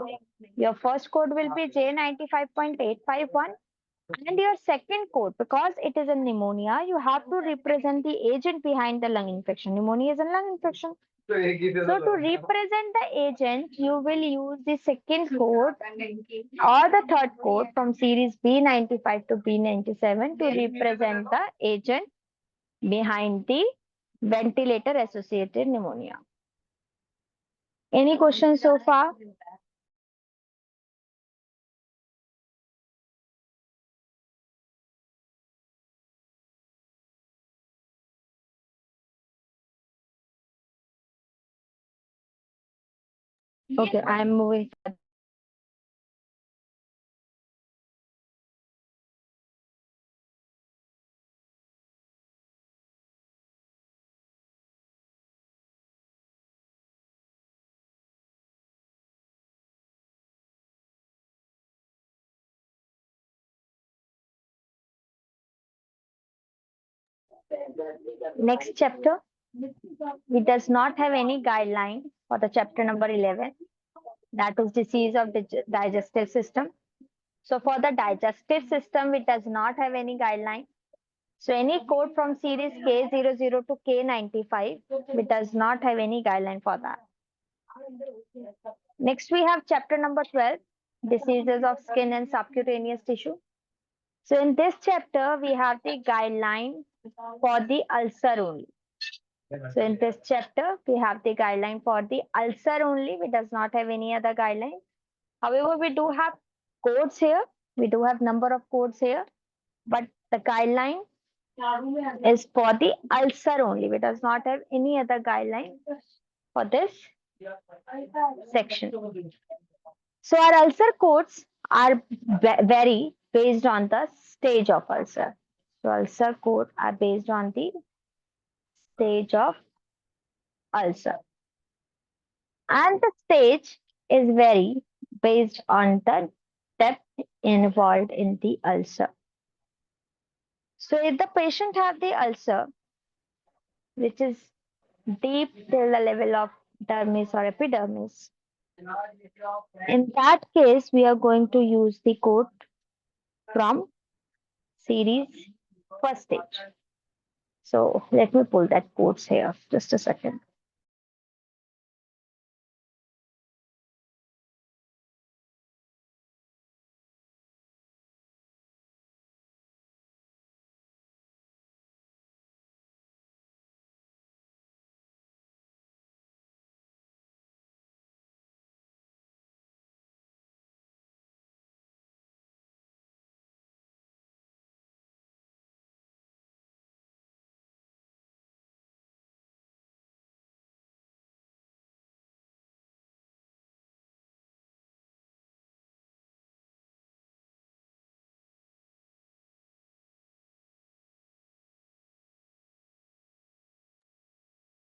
Your first code will be J95.851 and your second code, because it is a pneumonia, you have to represent the agent behind the lung infection. Pneumonia is a lung infection. So to represent the agent, you will use the second code or the third code from series B95 to B97 to represent the agent behind the ventilator associated pneumonia. Any questions so far? Okay, I am moving. Next chapter, it does not have any guideline for the chapter number 11, that is disease of the digestive system. So for the digestive system, it does not have any guideline. So any code from series K00 to K95, it does not have any guideline for that. Next, we have chapter number 12, diseases of skin and subcutaneous tissue. So in this chapter, we have the guideline for the ulcer only. So in this chapter, we have the guideline for the ulcer only. We does not have any other guideline. However, we do have codes here. We do have number of codes here, but the guideline is for the ulcer only. We does not have any other guideline for this section. So our ulcer codes are vary based on the stage of ulcer. So ulcer code are based on the stage of ulcer. And the stage is vary based on the depth involved in the ulcer. So if the patient have the ulcer, which is deep till the level of dermis or epidermis, in that case, we are going to use the code from series first stage. So let me pull that codes here, just a second.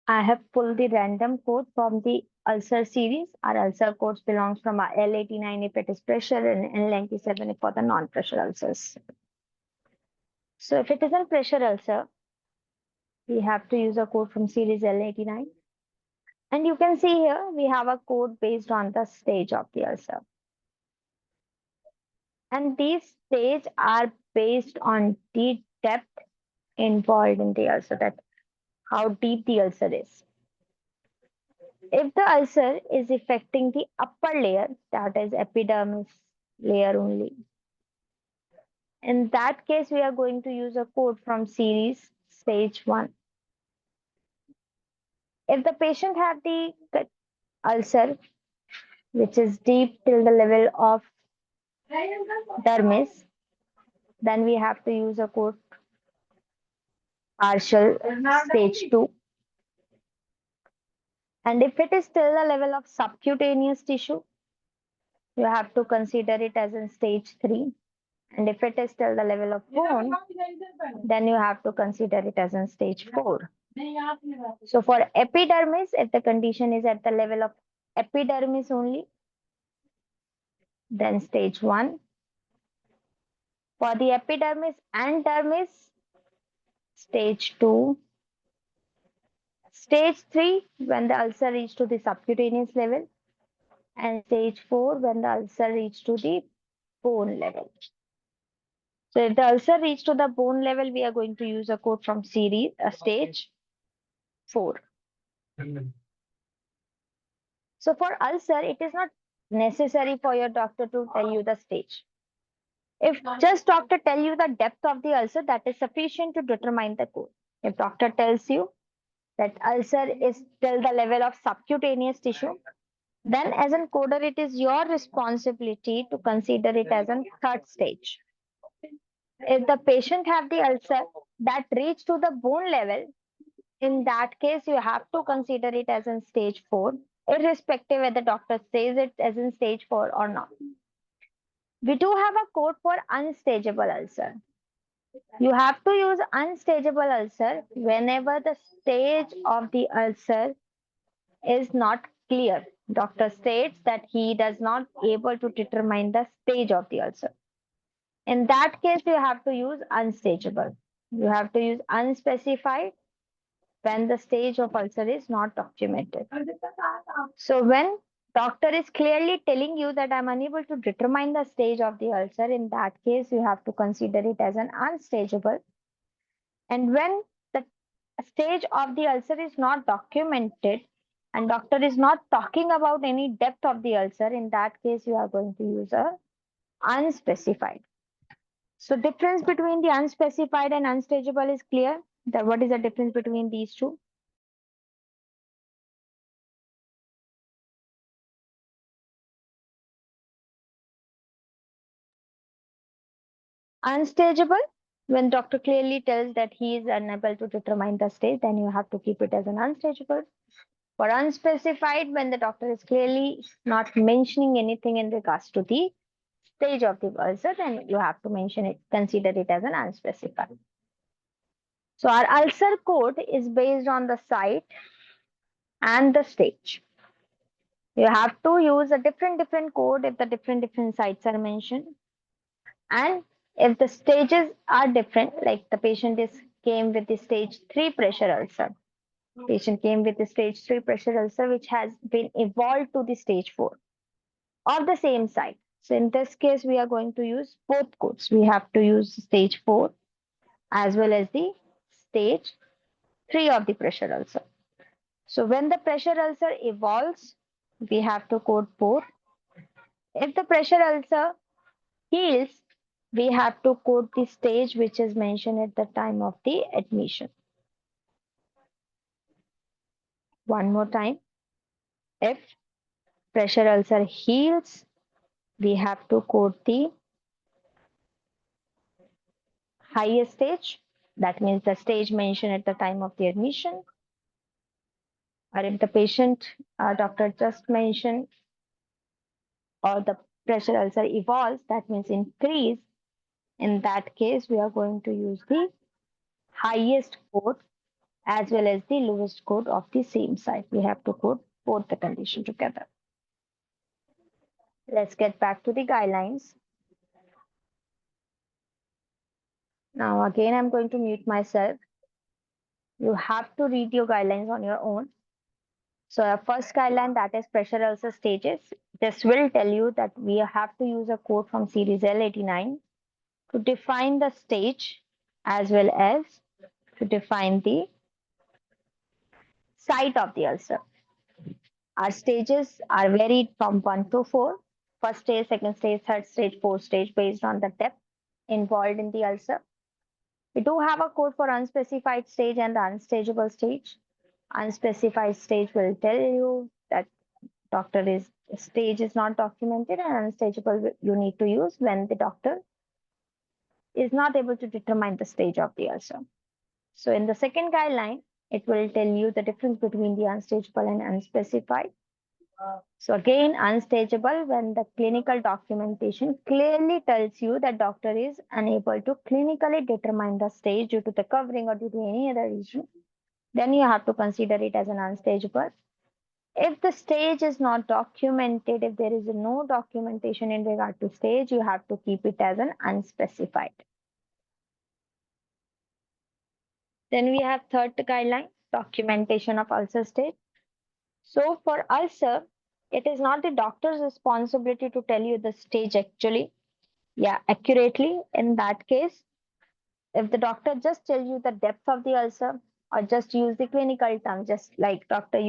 I have pulled the random code from the ulcer series. Our ulcer codes belongs from our L89 if it is pressure and L97 for the non-pressure ulcers. So if it is a pressure ulcer, we have to use a code from series L89. And you can see here, we have a code based on the stage of the ulcer. And these stages are based on the depth involved in the ulcer, that how deep the ulcer is. If the ulcer is affecting the upper layer, that is epidermis layer only, In that case, we are going to use a code from series stage 1. If the patient have the ulcer, which is deep till the level of dermis, then we have to use a code partial stage 2. And if it is still the level of subcutaneous tissue, you have to consider it as in stage 3. And if it is still the level of bone, then you have to consider it as in stage 4. So for epidermis, if the condition is at the level of epidermis only, then stage 1. For the epidermis and dermis, stage 2. Stage 3, when the ulcer reaches to the subcutaneous level, and stage 4, when the ulcer reaches to the bone level. So if the ulcer reaches to the bone level, we are going to use a code from series, stage 4. So for ulcer, it is not necessary for your doctor to tell you the stage. If just doctor tell you the depth of the ulcer, that is sufficient to determine the code. If doctor tells you that ulcer is till the level of subcutaneous tissue, then as an coder, it is your responsibility to consider it as a third stage. If the patient have the ulcer that reach to the bone level, in that case, you have to consider it as in stage 4, irrespective whether doctor says it as in stage 4 or not. We do have a code for unstageable ulcer. You have to use unstageable ulcer whenever the stage of the ulcer is not clear. Doctor states that he does not able to determine the stage of the ulcer. In that case, you have to use unstageable. You have to use unspecified when the stage of ulcer is not documented. So when doctor is clearly telling you that I'm unable to determine the stage of the ulcer, in that case, you have to consider it as an unstageable. And when the stage of the ulcer is not documented and doctor is not talking about any depth of the ulcer, in that case, you are going to use a unspecified. So difference between the unspecified and unstageable is clear. That what is the difference between these two? Unstageable, when doctor clearly tells that he is unable to determine the stage, then you have to keep it as an unstageable. For unspecified, when the doctor is clearly not mentioning anything in regards to the stage of the ulcer, then you have to mention it, consider it as an unspecified. So our ulcer code is based on the site and the stage. You have to use a different code if the different sites are mentioned. And if the stages are different, like the patient came with the stage 3 pressure ulcer, patient came with the stage 3 pressure ulcer, which has been evolved to the stage 4 of the same site. So in this case, we are going to use both codes. We have to use stage 4 as well as the stage 3 of the pressure ulcer. So when the pressure ulcer evolves, we have to code both. If the pressure ulcer heals, we have to code the stage which is mentioned at the time of the admission. One more time. If pressure ulcer heals, we have to code the highest stage. That means the stage mentioned at the time of the admission. Or if the patient, doctor just mentioned, or the pressure ulcer evolves, that means increase. In that case, we are going to use the highest code as well as the lowest code of the same site. We have to code both the condition together. Let's get back to the guidelines. Now again, I'm going to mute myself. You have to read your guidelines on your own. So our first guideline, that is pressure ulcer stages. This will tell you that we have to use a code from series L89 to define the stage as well as to define the site of the ulcer. Our stages are varied from 1 to 4. First stage, second stage, third stage, fourth stage, based on the depth. involved in the ulcer. We do have a code for unspecified stage and the unstageable stage. Unspecified stage will tell you that doctor is stage is not documented, and unstageable you need to use when the doctor is not able to determine the stage of the ulcer. So in the second guideline, it will tell you the difference between the unstageable and unspecified. So again, unstageable when the clinical documentation clearly tells you that doctor is unable to clinically determine the stage due to the covering or due to any other reason, then you have to consider it as an unstageable. If the stage is not documented, if there is no documentation in regard to stage, you have to keep it as an unspecified. Then we have third guideline, documentation of ulcer stage. So for ulcer, it is not the doctor's responsibility to tell you the stage actually, accurately. In that case, if the doctor just tells you the depth of the ulcer or just use the clinical term, just like doctor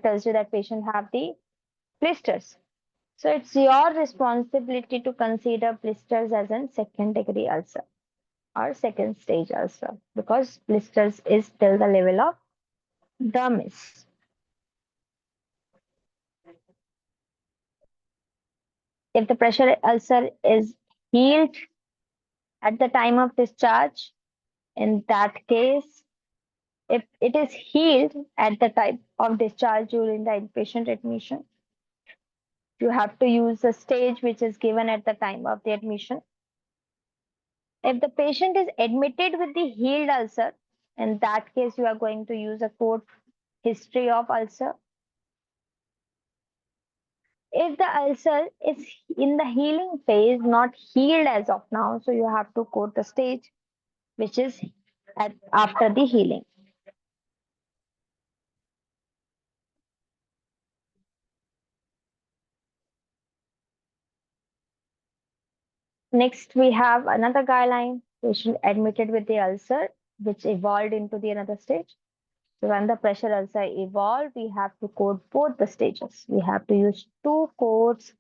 tells you that patient have the blisters. So it's your responsibility to consider blisters as a second degree ulcer or second stage ulcer because blisters is still the level of dermis. If the pressure ulcer is healed at the time of discharge, in that case, if it is healed at the time of discharge during the inpatient admission, you have to use the stage which is given at the time of the admission. If the patient is admitted with the healed ulcer, in that case, you are going to use a code history of ulcer. If the ulcer is in the healing phase, not healed as of now, so you have to code the stage which is after the healing. Next, we have another guideline, patient admitted with the ulcer, which evolved into the another stage. So when the pressure ulcer evolved, we have to code both the stages. We have to use two codes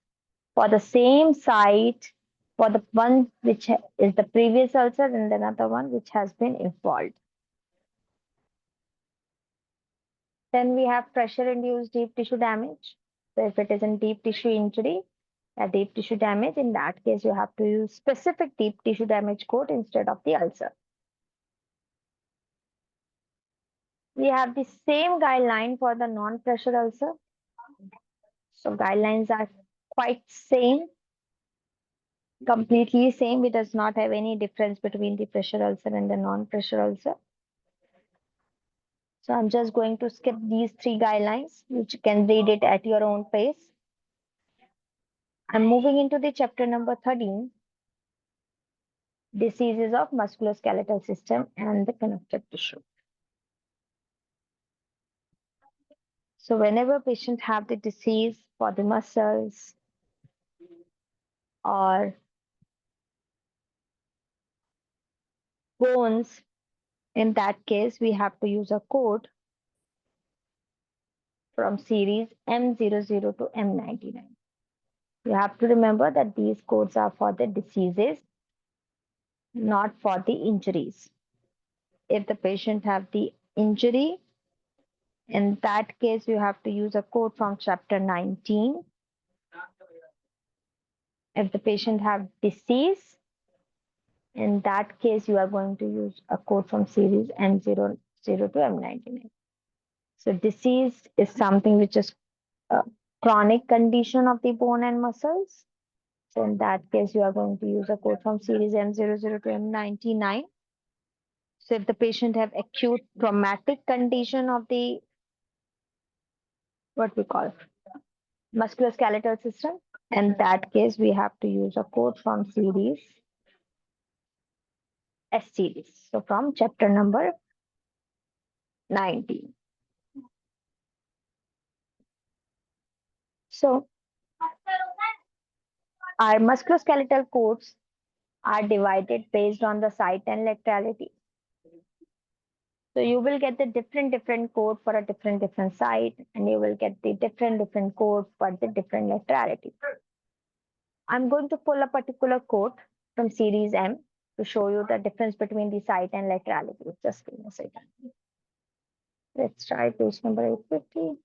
for the same site, for the one which is the previous ulcer and another one which has been evolved. Then we have pressure-induced deep tissue damage. So if it is in deep tissue injury, a deep tissue damage, in that case, you have to use specific deep tissue damage code instead of the ulcer. We have the same guideline for the non-pressure ulcer. So guidelines are quite same, completely same. It does not have any difference between the pressure ulcer and the non-pressure ulcer. So I'm just going to skip these three guidelines, which you can read it at your own pace. I'm moving into the chapter number 13, diseases of musculoskeletal system and the connective tissue. So whenever patient have the disease for the muscles or bones, in that case, we have to use a code from series M00 to M99. You have to remember that these codes are for the diseases, not for the injuries. If the patient have the injury, in that case, you have to use a code from chapter 19. If the patient have disease, in that case, you are going to use a code from series M00 to M99. So disease is something which is a chronic condition of the bone and muscles. So in that case, you are going to use a code from series M00 to M99. So if the patient have acute traumatic condition of the, what we call musculoskeletal system, in that case, we have to use a code from series S series. So from chapter number 19. So our musculoskeletal codes are divided based on the site and laterality. So you will get the different code for a different site, and you will get the different code for the different laterality. I'm going to pull a particular code from series M to show you the difference between the site and laterality. Just give me a second. Let's try page number 850.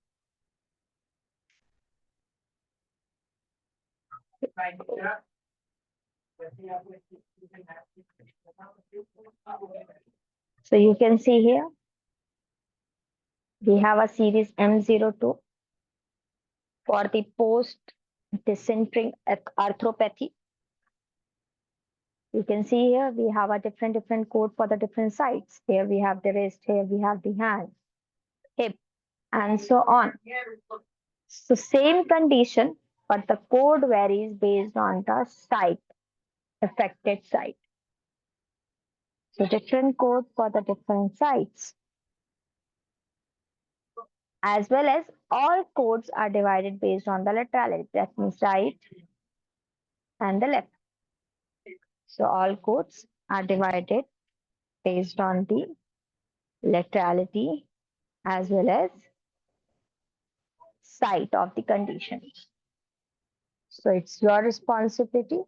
So you can see here, we have a series M02 for the post dysentery arthropathy. You can see here we have a different code for the different sites. Here we have the wrist, here we have the hand, hip, and so on. So same condition, but the code varies based on the site, affected site. So different code for the different sites. As well as all codes are divided based on the laterality. That means right and the left. So all codes are divided based on the laterality as well as site of the condition. So it's your responsibility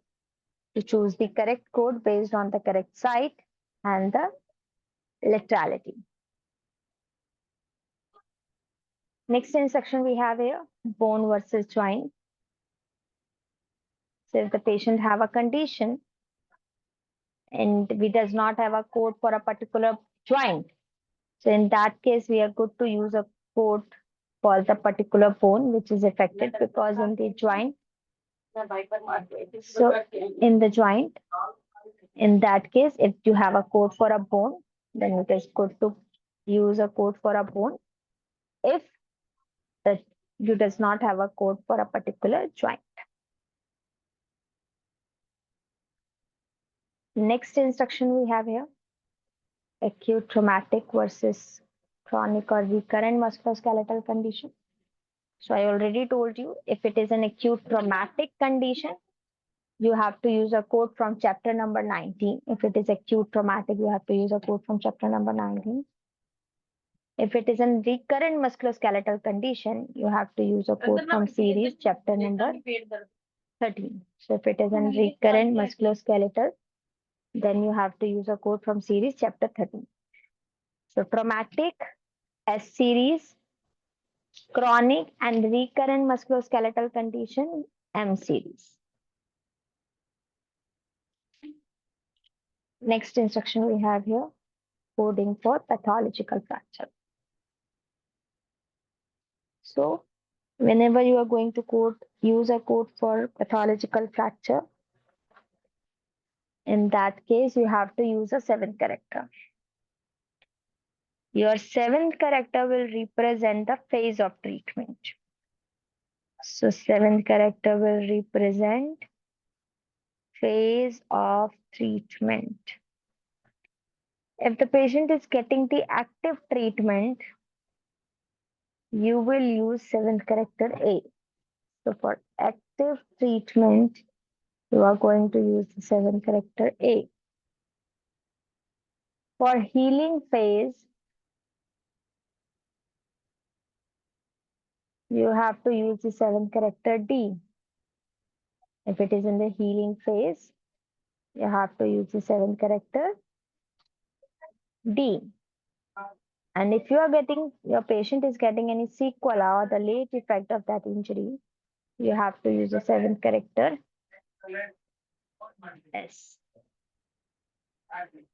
to choose the correct code based on the correct site and the laterality. Next instruction we have here, bone versus joint. So if the patient have a condition and we does not have a code for a particular joint, so in that case, we are good to use a code for the particular bone which is affected, because in the joint, so in the joint, in that case, if you have a code for a bone, then it is good to use a code for a bone. If that you does not have a code for a particular joint. Next instruction we have here, acute traumatic versus chronic or recurrent musculoskeletal condition. So I already told you, if it is an acute traumatic condition, you have to use a code from chapter number 19. If it is acute traumatic, you have to use a code from chapter number 19. If it is a recurrent musculoskeletal condition, you have to use a code from series chapter number 13. So if it is a recurrent musculoskeletal, then you have to use a code from series chapter 13. So traumatic, S series, chronic and recurrent musculoskeletal condition, M series. Next instruction we have here, coding for pathological fracture. So whenever you are going to code, use a code for pathological fracture. In that case, you have to use a 7th character. Your 7th character will represent the phase of treatment. So 7th character will represent phase of treatment. If the patient is getting the active treatment, you will use 7th character A. So for active treatment, you are going to use the 7th character A. For healing phase, you have to use the 7th character D. If it is in the healing phase, you have to use the 7th character D. And if you are getting, your patient is getting any sequela or the late effect of that injury, you have to use the 7th character S.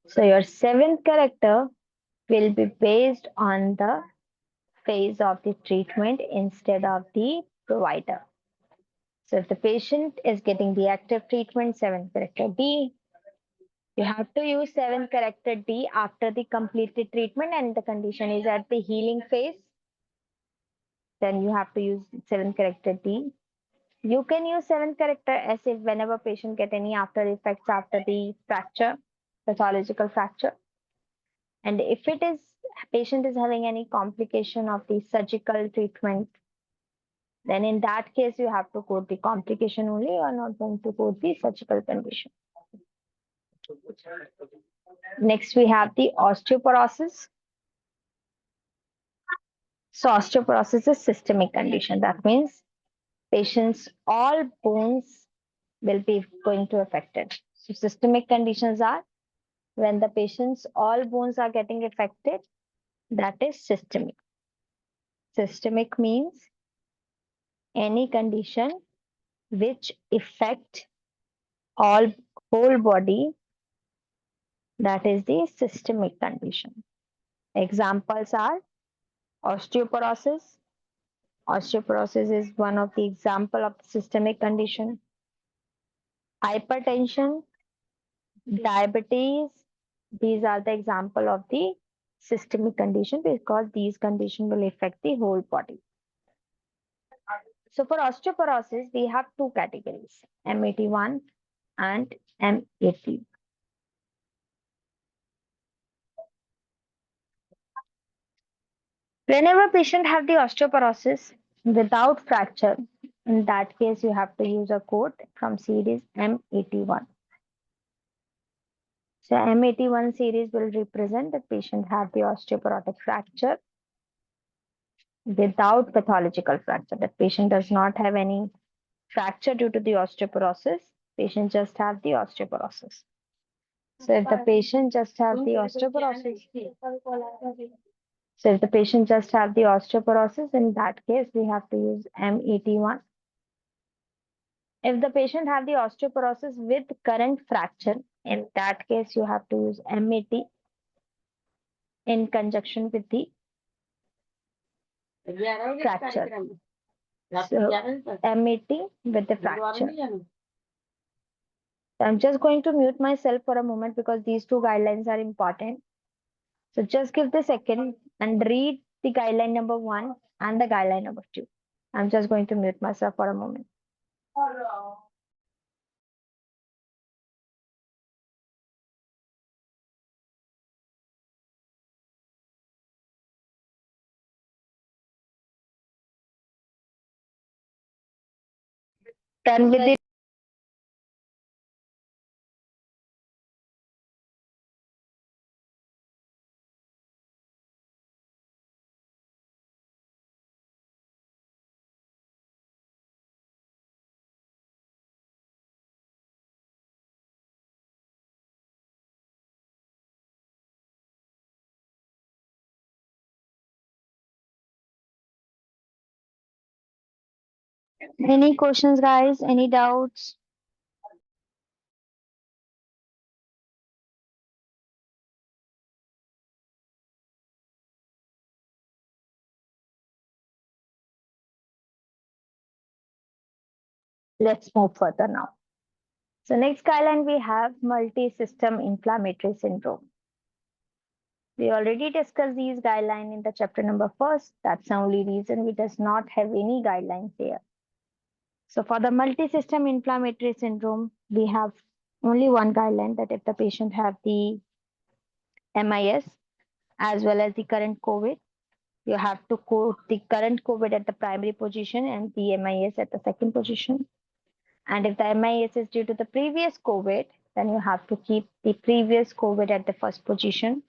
So your 7th character will be based on the phase of the treatment instead of the provider. So if the patient is getting the active treatment, 7th character D, you have to use 7th character D after the completed treatment and the condition is at the healing phase. Then you have to use 7th character D. You can use 7th character S if whenever patient get any after effects after the fracture, pathological fracture. And if it is patient is having any complication of the surgical treatment, then in that case you have to code the complication only. You are not going to code the surgical condition. Next we have the osteoporosis. So osteoporosis is systemic condition. That means patients all bones will be going to affected. So systemic conditions are when the patient's all bones are getting affected, that is systemic. Systemic means any condition which affect all whole body, that is the systemic condition. Examples are osteoporosis. Osteoporosis is one of the example of systemic condition. Hypertension, diabetes, these are the example of the systemic condition because these conditions will affect the whole body. So for osteoporosis, we have two categories, M81 and M80. Whenever patient have the osteoporosis without fracture, in that case, you have to use a code from series M81. So M81 series will represent the patient have the osteoporotic fracture without pathological fracture. That patient does not have any fracture due to the osteoporosis. Patient just have the osteoporosis. So if the patient just have the osteoporosis, in that case, we have to use M81. If the patient have the osteoporosis with current fracture, in that case, you have to use M80 in conjunction with the fracture. So M80 with the fracture. I'm just going to mute myself for a moment because these two guidelines are important. So just give the second and read the guideline number 1 and the guideline number 2. I'm just going to mute myself for a moment. Done with the any questions, guys? Any doubts? Let's move further now. So next guideline we have multi-system inflammatory syndrome. We already discussed these guidelines in the chapter number 1. That's the only reason we does not have any guidelines here. So for the multi-system inflammatory syndrome, we have only one guideline that if the patient have the MIS as well as the current COVID, you have to quote the current COVID at the primary position and the MIS at the second position. And if the MIS is due to the previous COVID, then you have to keep the previous COVID at the first position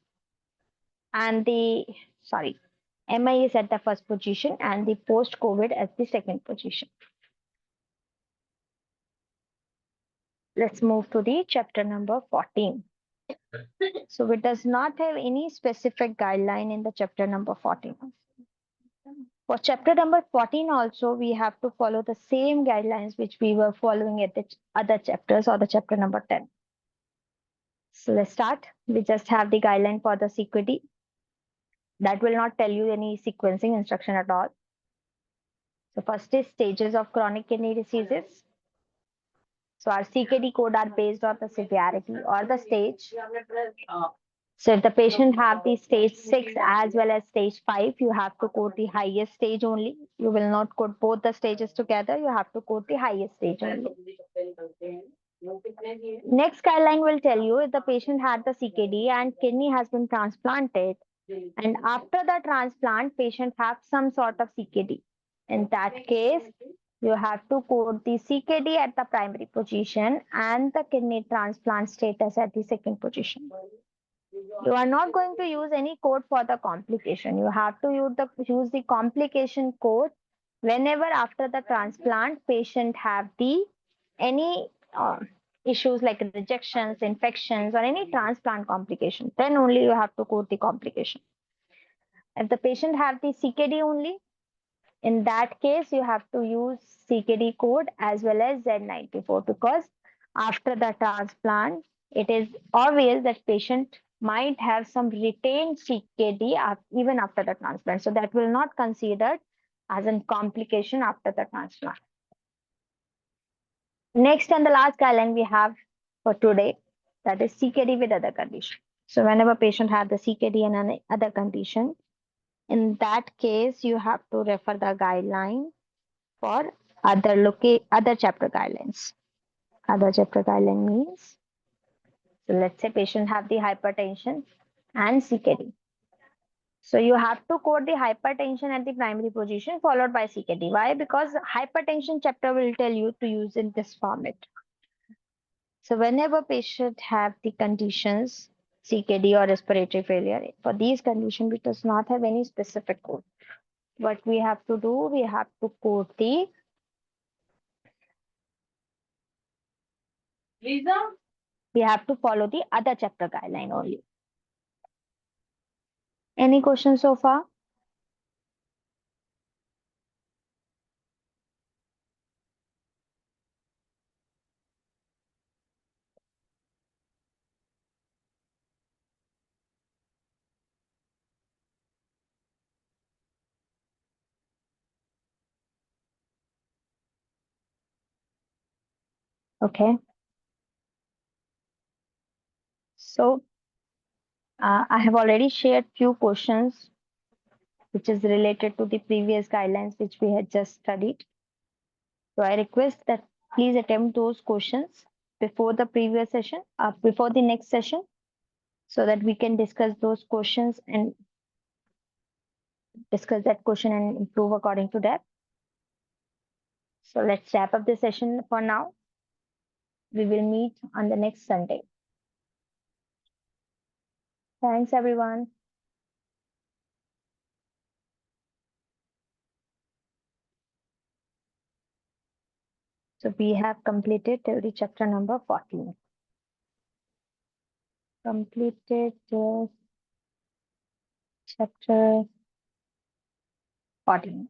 and MIS at the first position and the post-COVID at the second position. Let's move to the chapter number 14. So it does not have any specific guideline in the chapter number 14. For chapter number 14 also, we have to follow the same guidelines which we were following at the other chapters or the chapter number 10. So let's start. We just have the guideline for the CKD. That will not tell you any sequencing instruction at all. So first is stages of chronic kidney diseases. So our CKD code are based on the severity or the stage. So if the patient have the stage 6 as well as stage 5, you have to quote the highest stage only. You will not quote both the stages together. You have to quote the highest stage only. Next guideline will tell you if the patient had the CKD and kidney has been transplanted, and after the transplant, patient have some sort of CKD. In that case, you have to quote the CKD at the primary position and the kidney transplant status at the second position. You are not going to use any code for the complication. You have to use the complication code whenever after the transplant patient have the any issues like rejections, infections, or any transplant complication, then only you have to quote the complication. If the patient have the CKD only, in that case, you have to use CKD code as well as Z94, because after the transplant, it is obvious that patient might have some retained CKD even after the transplant. So that will not considered as a complication after the transplant. Next and the last guideline we have for today, that is CKD with other condition. So whenever patient have the CKD and any other condition, in that case, you have to refer the guideline for other chapter guidelines. Other chapter guideline means, so let's say patient have the hypertension and CKD. So you have to quote the hypertension at the primary position followed by CKD. Why? Because hypertension chapter will tell you to use in this format. So whenever patient have the conditions CKD or respiratory failure, for these conditions we does not have any specific code. What we have to do, we have to quote the we have to follow the other chapter guideline only. Any questions so far? Okay. So I have already shared few questions which is related to the previous guidelines which we had just studied. So I request that please attempt those questions before the previous session, before the next session, so that we can discuss those questions and discuss that question and improve according to that. So let's wrap up the session for now. We will meet on the next Sunday. Thanks, everyone. So we have completed till the chapter number 14. Completed chapter 14.